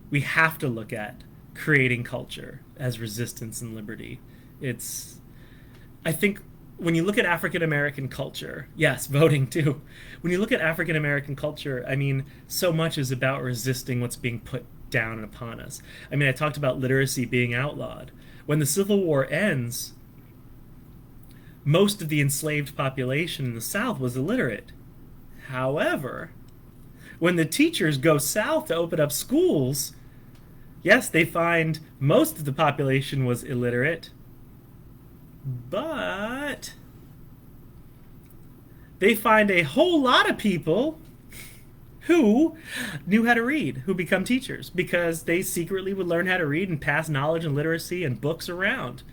we have to look at creating culture as resistance and liberty. I think when you look at African American culture, yes, voting too. When you look at African American culture, I mean, so much is about resisting what's being put down upon us. I mean, I talked about literacy being outlawed. When the Civil War ends, most of the enslaved population in the South was illiterate. However, when the teachers go south to open up schools, yes, they find most of the population was illiterate, but they find a whole lot of people who knew how to read, who become teachers, because they secretly would learn how to read and pass knowledge and literacy and books around.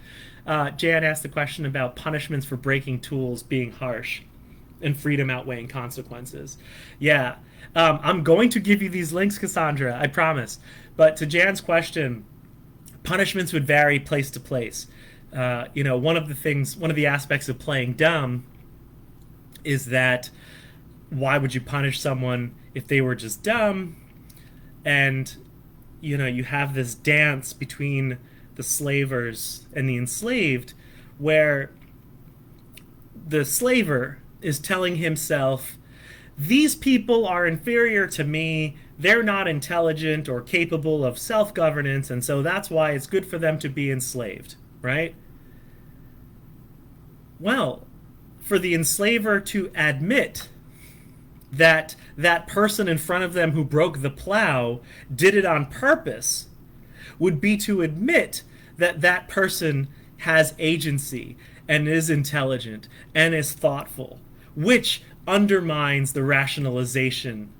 Jan asked the question about punishments for breaking tools being harsh and freedom outweighing consequences. Yeah, I'm going to give you these links, Cassandra, I promise. But to Jan's question, punishments would vary place to place. One of the aspects of playing dumb is that why would you punish someone if they were just dumb? And, you have this dance between the slavers and the enslaved where the slaver is telling himself, these people are inferior to me, they're not intelligent or capable of self-governance, and so that's why it's good for them to be enslaved, right? Well, for the enslaver to admit that that person in front of them who broke the plow did it on purpose would be to admit that that person has agency and is intelligent and is thoughtful, which undermines the rationalization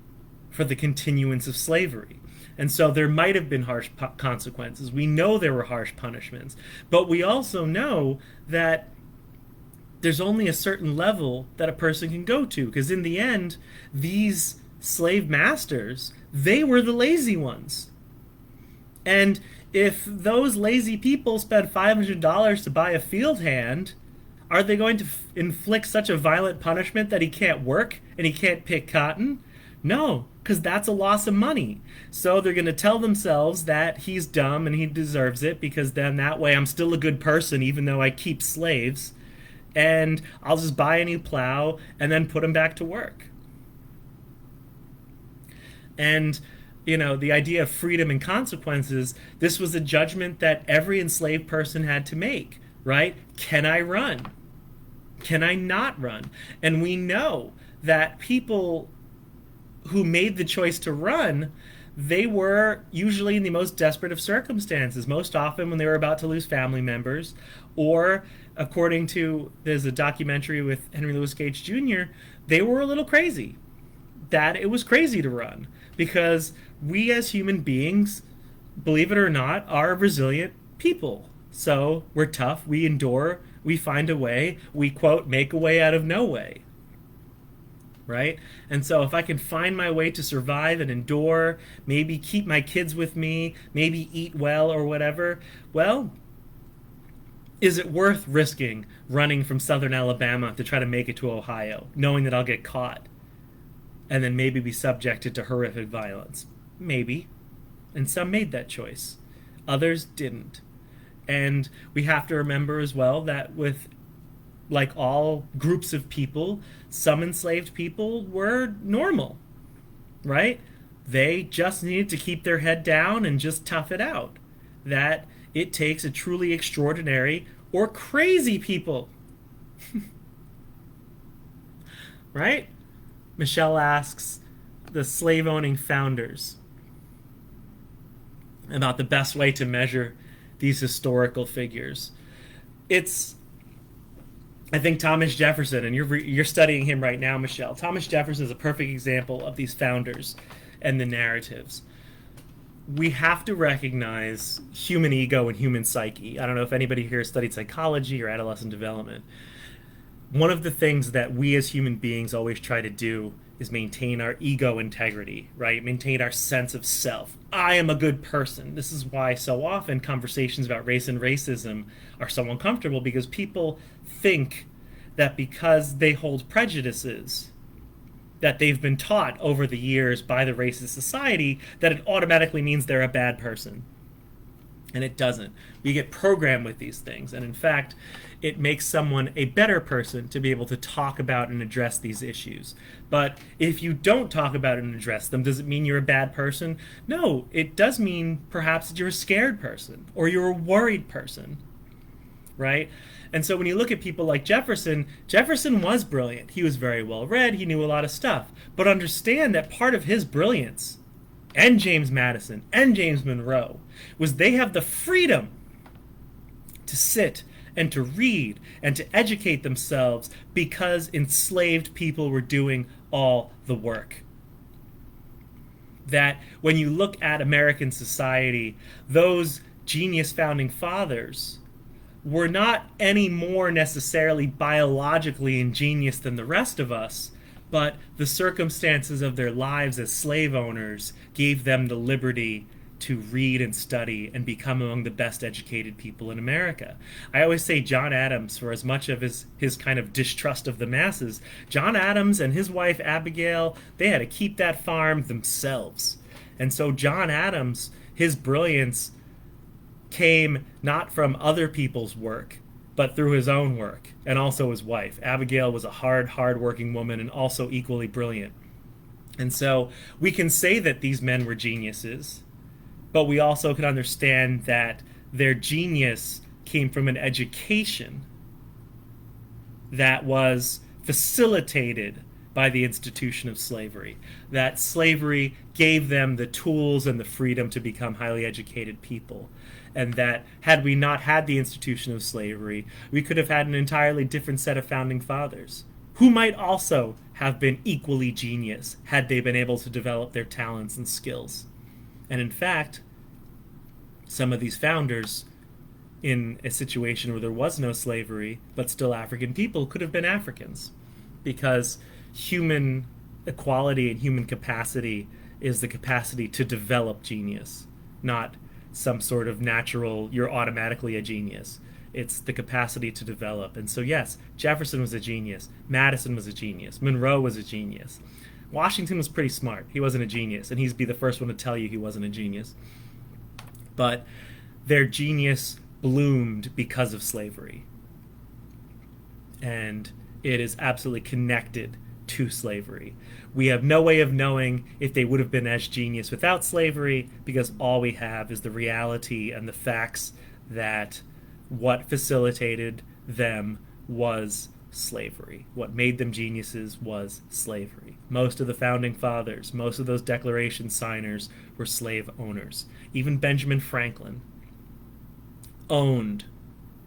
for the continuance of slavery. And so there might have been harsh consequences. We know there were harsh punishments, but we also know that there's only a certain level that a person can go to, because in the end, these slave masters, they were the lazy ones. And if those lazy people spend $500 to buy a field hand, are they going to inflict such a violent punishment that he can't work and he can't pick cotton? No, because that's a loss of money. So they're going to tell themselves that he's dumb and he deserves it, because then that way I'm still a good person even though I keep slaves. And I'll just buy a new plow and then put him back to work. And, the idea of freedom and consequences, this was a judgment that every enslaved person had to make, right? Can I run? Can I not run? And we know that people who made the choice to run, they were usually in the most desperate of circumstances, most often when they were about to lose family members, or according to, there's a documentary with Henry Louis Gates Jr., they were a little crazy. That it was crazy to run, because we as human beings, believe it or not, are resilient people. So we're tough, we endure, we find a way, we, quote, make a way out of no way. Right? And so if I can find my way to survive and endure, maybe keep my kids with me, maybe eat well or whatever, well, is it worth risking running from southern Alabama to try to make it to Ohio, knowing that I'll get caught and then maybe be subjected to horrific violence? Maybe. And some made that choice. Others didn't. And we have to remember as well that with, like all groups of people, some enslaved people were normal, right? They just needed to keep their head down and just tough it out. That it takes a truly extraordinary or crazy people. Right? Michelle asks the slave-owning founders about the best way to measure these historical figures. It's, I think, Thomas Jefferson, and you're studying him right now, Michelle. Thomas Jefferson is a perfect example of these founders and the narratives. We have to recognize human ego and human psyche. I don't know if anybody here studied psychology or adolescent development. One of the things that we as human beings always try to do is maintain our ego integrity, right? Maintain our sense of self. I am a good person. This is why so often conversations about race and racism are so uncomfortable, because people think that because they hold prejudices that they've been taught over the years by the racist society, that it automatically means they're a bad person. And it doesn't. We get programmed with these things. And in fact, it makes someone a better person to be able to talk about and address these issues. But if you don't talk about it and address them, does it mean you're a bad person? No, it does mean perhaps that you're a scared person or you're a worried person, right? And so when you look at people like Jefferson, Jefferson was brilliant. He was very well read. He knew a lot of stuff. But understand that part of his brilliance, and James Madison and James Monroe, was they have the freedom to sit and to read and to educate themselves because enslaved people were doing all the work. That when you look at American society, those genius founding fathers were not any more necessarily biologically ingenious than the rest of us, but the circumstances of their lives as slave owners gave them the liberty to read and study and become among the best educated people in America. I always say John Adams, for as much of his kind of distrust of the masses, John Adams and his wife Abigail, they had to keep that farm themselves. And so John Adams, his brilliance came not from other people's work, but through his own work, and also his wife. Abigail was a hard-working woman and also equally brilliant. And so we can say that these men were geniuses, but we also can understand that their genius came from an education that was facilitated by the institution of slavery. That slavery gave them the tools and the freedom to become highly educated people. And that had we not had the institution of slavery, we could have had an entirely different set of founding fathers, who might also have been equally genius had they been able to develop their talents and skills. And in fact, some of these founders, in a situation where there was no slavery, but still African people, could have been Africans. Because human equality and human capacity is the capacity to develop genius, not some sort of natural, you're automatically a genius. It's the capacity to develop. And so yes, Jefferson was a genius. Madison was a genius. Monroe was a genius. Washington was pretty smart. He wasn't a genius, and he'd be the first one to tell you he wasn't a genius. But their genius bloomed because of slavery. And it is absolutely connected to slavery. We have no way of knowing if they would have been as genius without slavery, because all we have is the reality and the facts that what facilitated them was slavery. What made them geniuses was slavery. Most of the founding fathers, most of those declaration signers were slave owners. Even Benjamin Franklin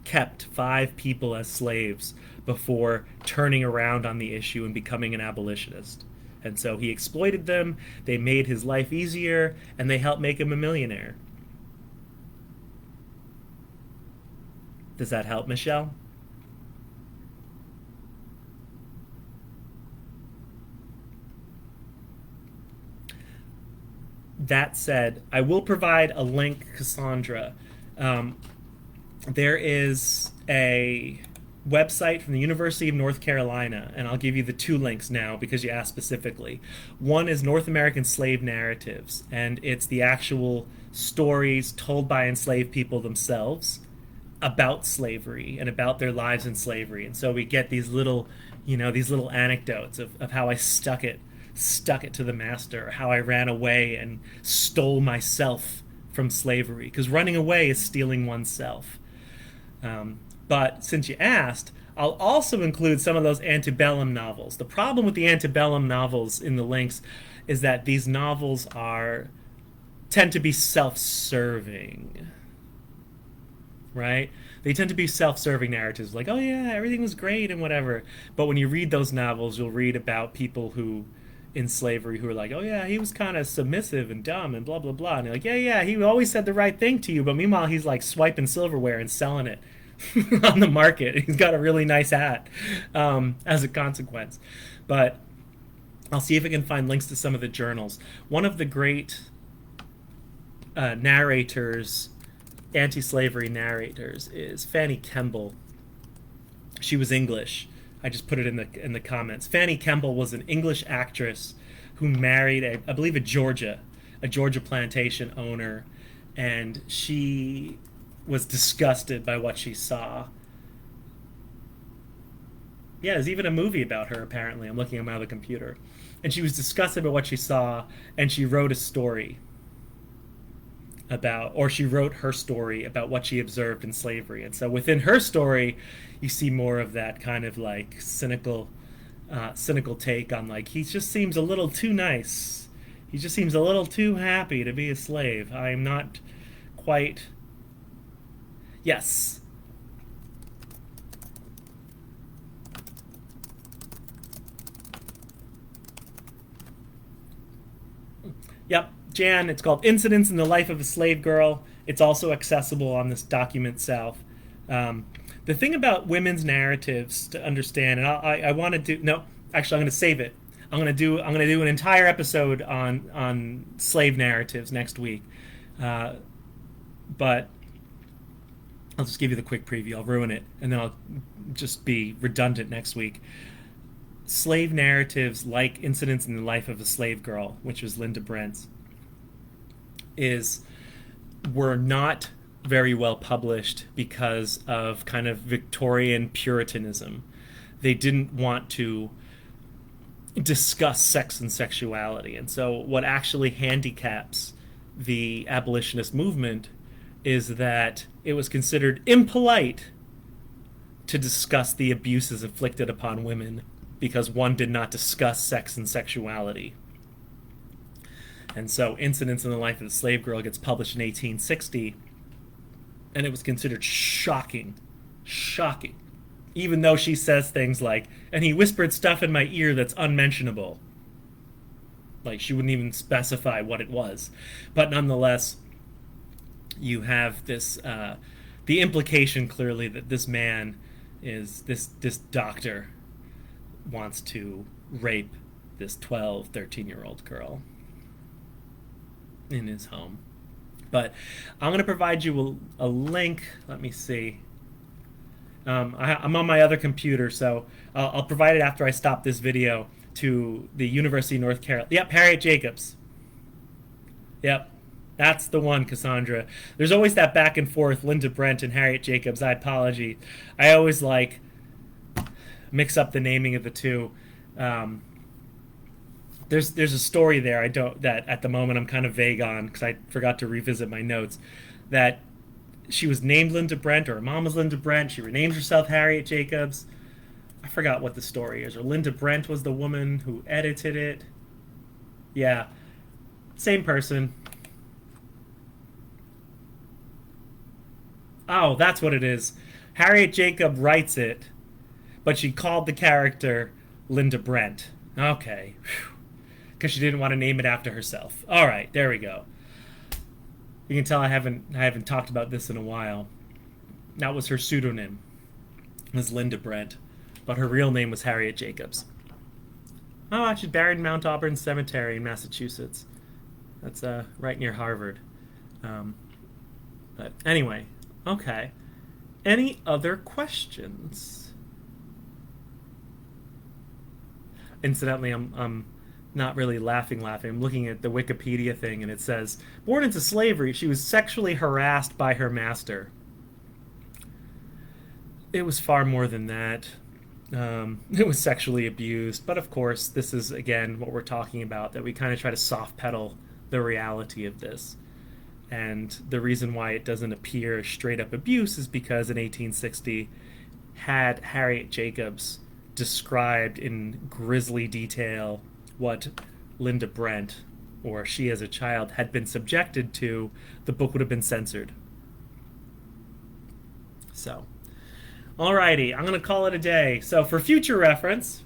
kept 5 people as slaves before turning around on the issue and becoming an abolitionist. And so he exploited them, they made his life easier, and they helped make him a millionaire. Does that help, Michelle? That said, I will provide a link, Cassandra. There is a website from the University of North Carolina, and I'll give you the 2 links now because you asked specifically. One is North American Slave Narratives, and it's the actual stories told by enslaved people themselves about slavery and about their lives in slavery. And so we get these little, these little anecdotes of how I stuck it to the master, or how I ran away and stole myself from slavery, because running away is stealing oneself. But since you asked, I'll also include some of those antebellum novels. The problem with the antebellum novels in the links is that these novels tend to be self-serving, right? They tend to be self-serving narratives, like, oh yeah, everything was great and whatever. But when you read those novels, you'll read about people who in slavery who are like, oh yeah, he was kind of submissive and dumb and blah blah blah, and you're like, yeah, he always said the right thing to you, but meanwhile he's like swiping silverware and selling it on the market. He's got a really nice hat as a consequence. But I'll see if I can find links to some of the journals. One of the great narrators, anti-slavery narrators, is Fanny Kemble. She was English. I just put it in the comments. Fanny Kemble was an English actress who married I believe a Georgia plantation owner, and she was disgusted by what she saw. Yeah, there's even a movie about her, apparently. I'm looking at my other computer. And she was disgusted by what she saw, and she wrote a story about, or she wrote her story about what she observed in slavery. And so within her story, you see more of that kind of like cynical take on like, he just seems a little too nice. He just seems a little too happy to be a slave. I'm not quite. Yes. Yep, Jan. It's called Incidents in the Life of a Slave Girl. It's also accessible on this Document South. Um, the thing about women's narratives to understand, and I want to do no, actually, I'm going to save it. I'm going to do an entire episode on slave narratives next week, but I'll just give you the quick preview. I'll ruin it, and then I'll just be redundant next week. Slave narratives like Incidents in the Life of a Slave Girl, which was Linda Brent's, is were not very well published because of kind of Victorian Puritanism. They didn't want to discuss sex and sexuality. And so what actually handicaps the abolitionist movement is that it was considered impolite to discuss the abuses inflicted upon women because one did not discuss sex and sexuality. And so Incidents in the Life of the Slave Girl gets published in 1860, and it was considered shocking. Shocking. Even though she says things like, and he whispered stuff in my ear that's unmentionable. Like, she wouldn't even specify what it was. But nonetheless, you have this, the implication clearly that this man is, this doctor wants to rape this 12, 13-year-old girl in his home. But I'm going to provide you a link. Let me see. I'm on my other computer, so I'll provide it after I stop this video to the University of North Carolina. Yep, Harriet Jacobs. Yep, that's the one, Cassandra. There's always that back and forth, Linda Brent and Harriet Jacobs. I apologize. I always like mix up the naming of the two. There's a story there that at the moment I'm kind of vague on because I forgot to revisit my notes. That she was named Linda Brent, or her mom was Linda Brent. She renamed herself Harriet Jacobs. I forgot what the story is. Or Linda Brent was the woman who edited it. Yeah, same person. Oh, that's what it is. Harriet Jacob writes it, but she called the character Linda Brent. Okay. Because she didn't want to name it after herself. All right, there we go. You can tell I haven't talked about this in a while. That was her pseudonym, was Linda Brent, but her real name was Harriet Jacobs. Oh, she's buried in Mount Auburn Cemetery in Massachusetts. That's right near Harvard. But anyway, okay. Any other questions? Incidentally, I'm not really laughing. I'm looking at the Wikipedia thing, and it says, born into slavery, she was sexually harassed by her master. It was far more than that. It was sexually abused. But of course, this is, again, what we're talking about, that we kind of try to soft pedal the reality of this. And the reason why it doesn't appear as straight up abuse is because in 1860, had Harriet Jacobs described in grisly detail what Linda Brent, or she as a child, had been subjected to, the book would have been censored. So, alrighty, I'm going to call it a day. So for future reference,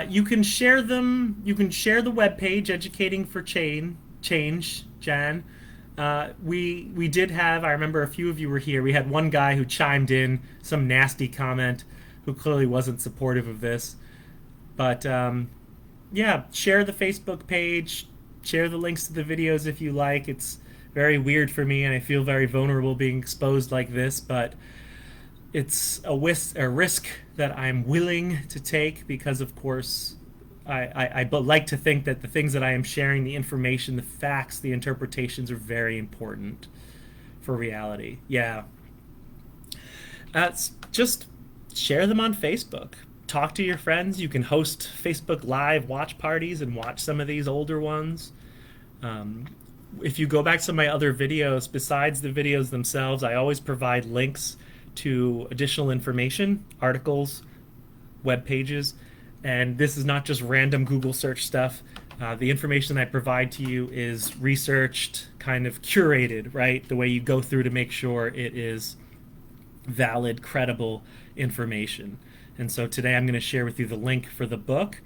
you can share them. You can share the webpage, Educating for Change, Jan. We did have, I remember a few of you were here, we had one guy who chimed in some nasty comment who clearly wasn't supportive of this. But yeah, share the Facebook page, share the links to the videos if you like. It's very weird for me, and I feel very vulnerable being exposed like this, but it's a risk that I'm willing to take because, of course, but like to think that the things that I am sharing, the information, the facts, the interpretations are very important for reality. Yeah. Just share them on Facebook. Talk to your friends. You can host Facebook Live watch parties and watch some of these older ones. Um, if you go back to my other videos, besides the videos themselves, I always provide links to additional information, articles, web pages, and this is not just random Google search stuff. The information I provide to you is researched, kind of curated, right? The way you go through to make sure it is valid, credible information. And so today I'm going to share with you the link for the book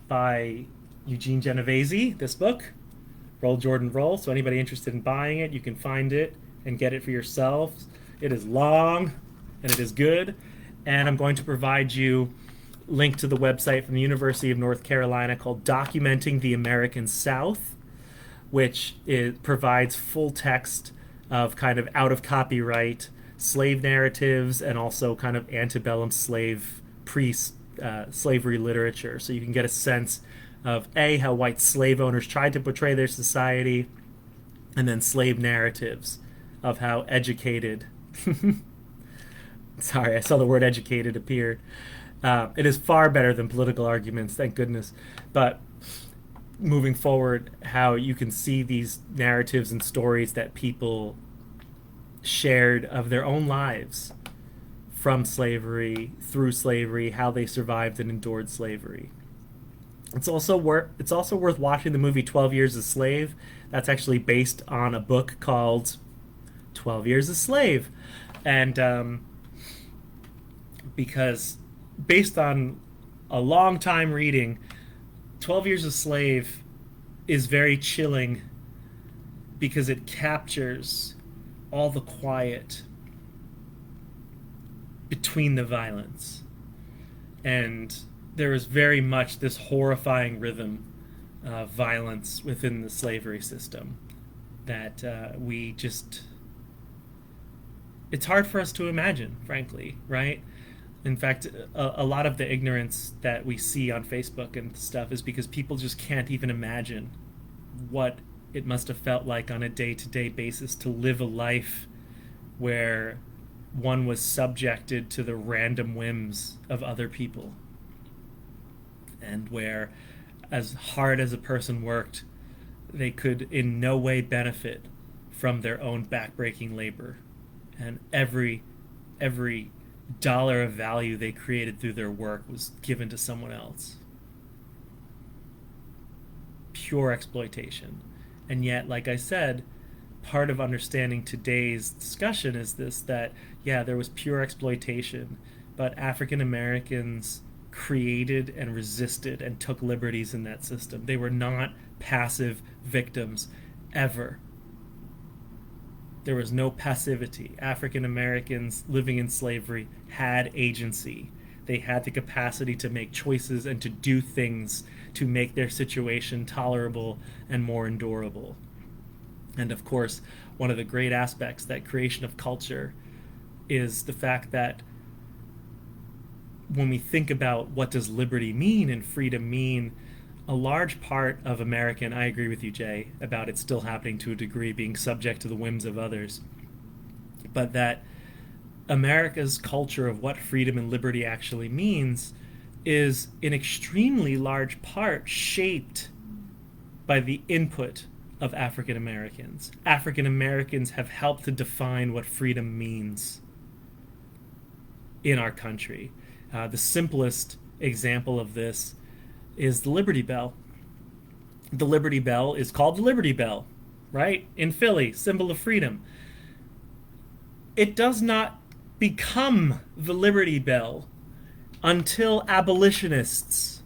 by Eugene Genovese, this book, Roll Jordan Roll. So anybody interested in buying it, you can find it and get it for yourselves. It is long and it is good. And I'm going to provide you a link to the website from the University of North Carolina called Documenting the American South, which provides full text of kind of out of copyright slave narratives and also kind of antebellum slave pre-slavery literature. So you can get a sense of how white slave owners tried to portray their society, and then slave narratives of how educated sorry, I saw the word educated appear. It is far better than political arguments, thank goodness. But moving forward, how you can see these narratives and stories that people shared of their own lives from slavery, through slavery, how they survived and endured slavery. It's also worth watching the movie 12 Years a Slave. That's actually based on a book called 12 Years a Slave. And because based on a long time reading, 12 Years a Slave is very chilling because it captures all the quiet between the violence. And there is very much this horrifying rhythm of violence within the slavery system that it's hard for us to imagine, frankly, right? In fact, a lot of the ignorance that we see on Facebook and stuff is because people just can't even imagine what it must have felt like on a day-to-day basis to live a life where one was subjected to the random whims of other people, and where, as hard as a person worked, they could in no way benefit from their own backbreaking labor, and every dollar of value they created through their work was given to someone else. Pure exploitation. And yet, like I said, part of understanding today's discussion is this, that yeah, there was pure exploitation, but African Americans created and resisted and took liberties in that system. They were not passive victims ever. There was no passivity. African Americans living in slavery had agency. They had the capacity to make choices and to do things to make their situation tolerable and more endurable. And of course, one of the great aspects, that creation of culture, is the fact that when we think about what does liberty mean and freedom mean, a large part of American, I agree with you, Jay, about it still happening to a degree, being subject to the whims of others, but that America's culture of what freedom and liberty actually means is in extremely large part shaped by the input of African Americans. African Americans have helped to define what freedom means in our country. The simplest example of this is the Liberty Bell. The Liberty Bell is called the Liberty Bell, right? In Philly, symbol of freedom. It does not become the Liberty Bell until abolitionists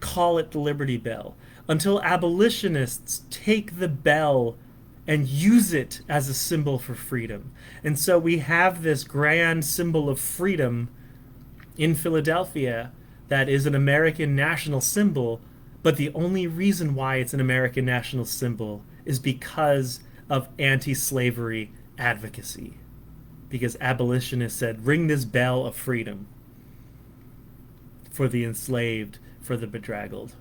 call it the Liberty Bell, until abolitionists take the bell and use it as a symbol for freedom. And so we have this grand symbol of freedom in Philadelphia that is an American national symbol, but the only reason why it's an American national symbol is because of anti-slavery advocacy. Because abolitionists said, ring this bell of freedom for the enslaved, for the bedraggled.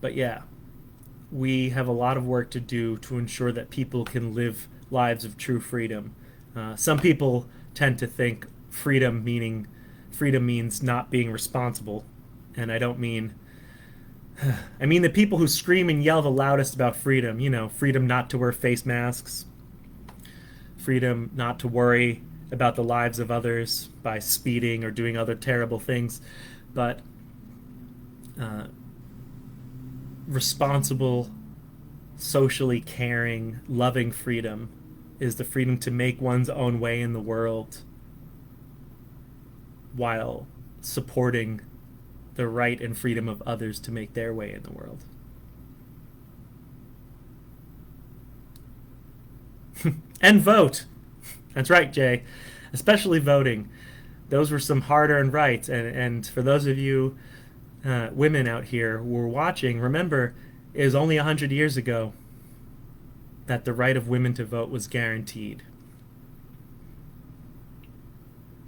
But yeah, we have a lot of work to do to ensure that people can live lives of true freedom. Some people tend to think freedom means not being responsible, and I don't mean. I mean the people who scream and yell the loudest about freedom. You know, freedom not to wear face masks, freedom not to worry about the lives of others by speeding or doing other terrible things, but responsible, socially caring, loving freedom is the freedom to make one's own way in the world while supporting the right and freedom of others to make their way in the world. And vote. That's right, Jay. Especially voting. Those were some hard-earned rights. And for those of you women out here who are watching, remember, it was only 100 years ago that the right of women to vote was guaranteed.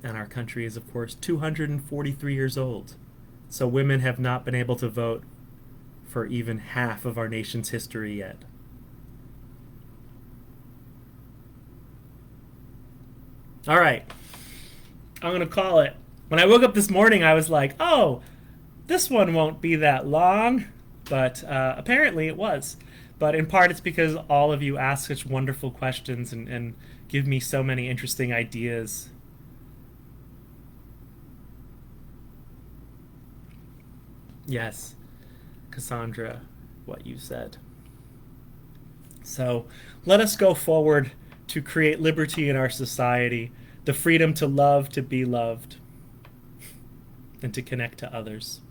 And our country is, of course, 243 years old. So women have not been able to vote for even half of our nation's history yet. All right. I'm going to call it. When I woke up this morning, I was like, oh, this one won't be that long. But apparently it was. But in part, it's because all of you ask such wonderful questions and give me so many interesting ideas. Yes, Cassandra, what you said. So let us go forward to create liberty in our society, the freedom to love, to be loved, and to connect to others.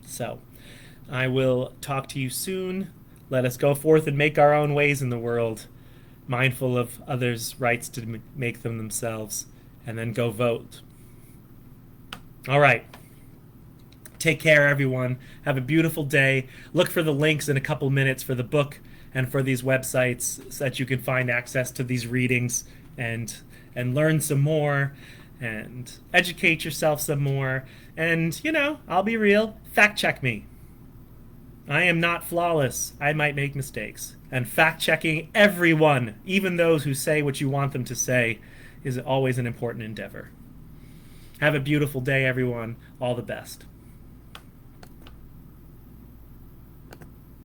So I will talk to you soon. Let us go forth and make our own ways in the world, mindful of others' rights to make them themselves, and then go vote. All right. Take care, everyone. Have a beautiful day. Look for the links in a couple minutes for the book and for these websites so that you can find access to these readings and learn some more and educate yourself some more. And, you know, I'll be real. Fact check me. I am not flawless. I might make mistakes. And fact checking everyone, even those who say what you want them to say, is always an important endeavor. Have a beautiful day, everyone. All the best.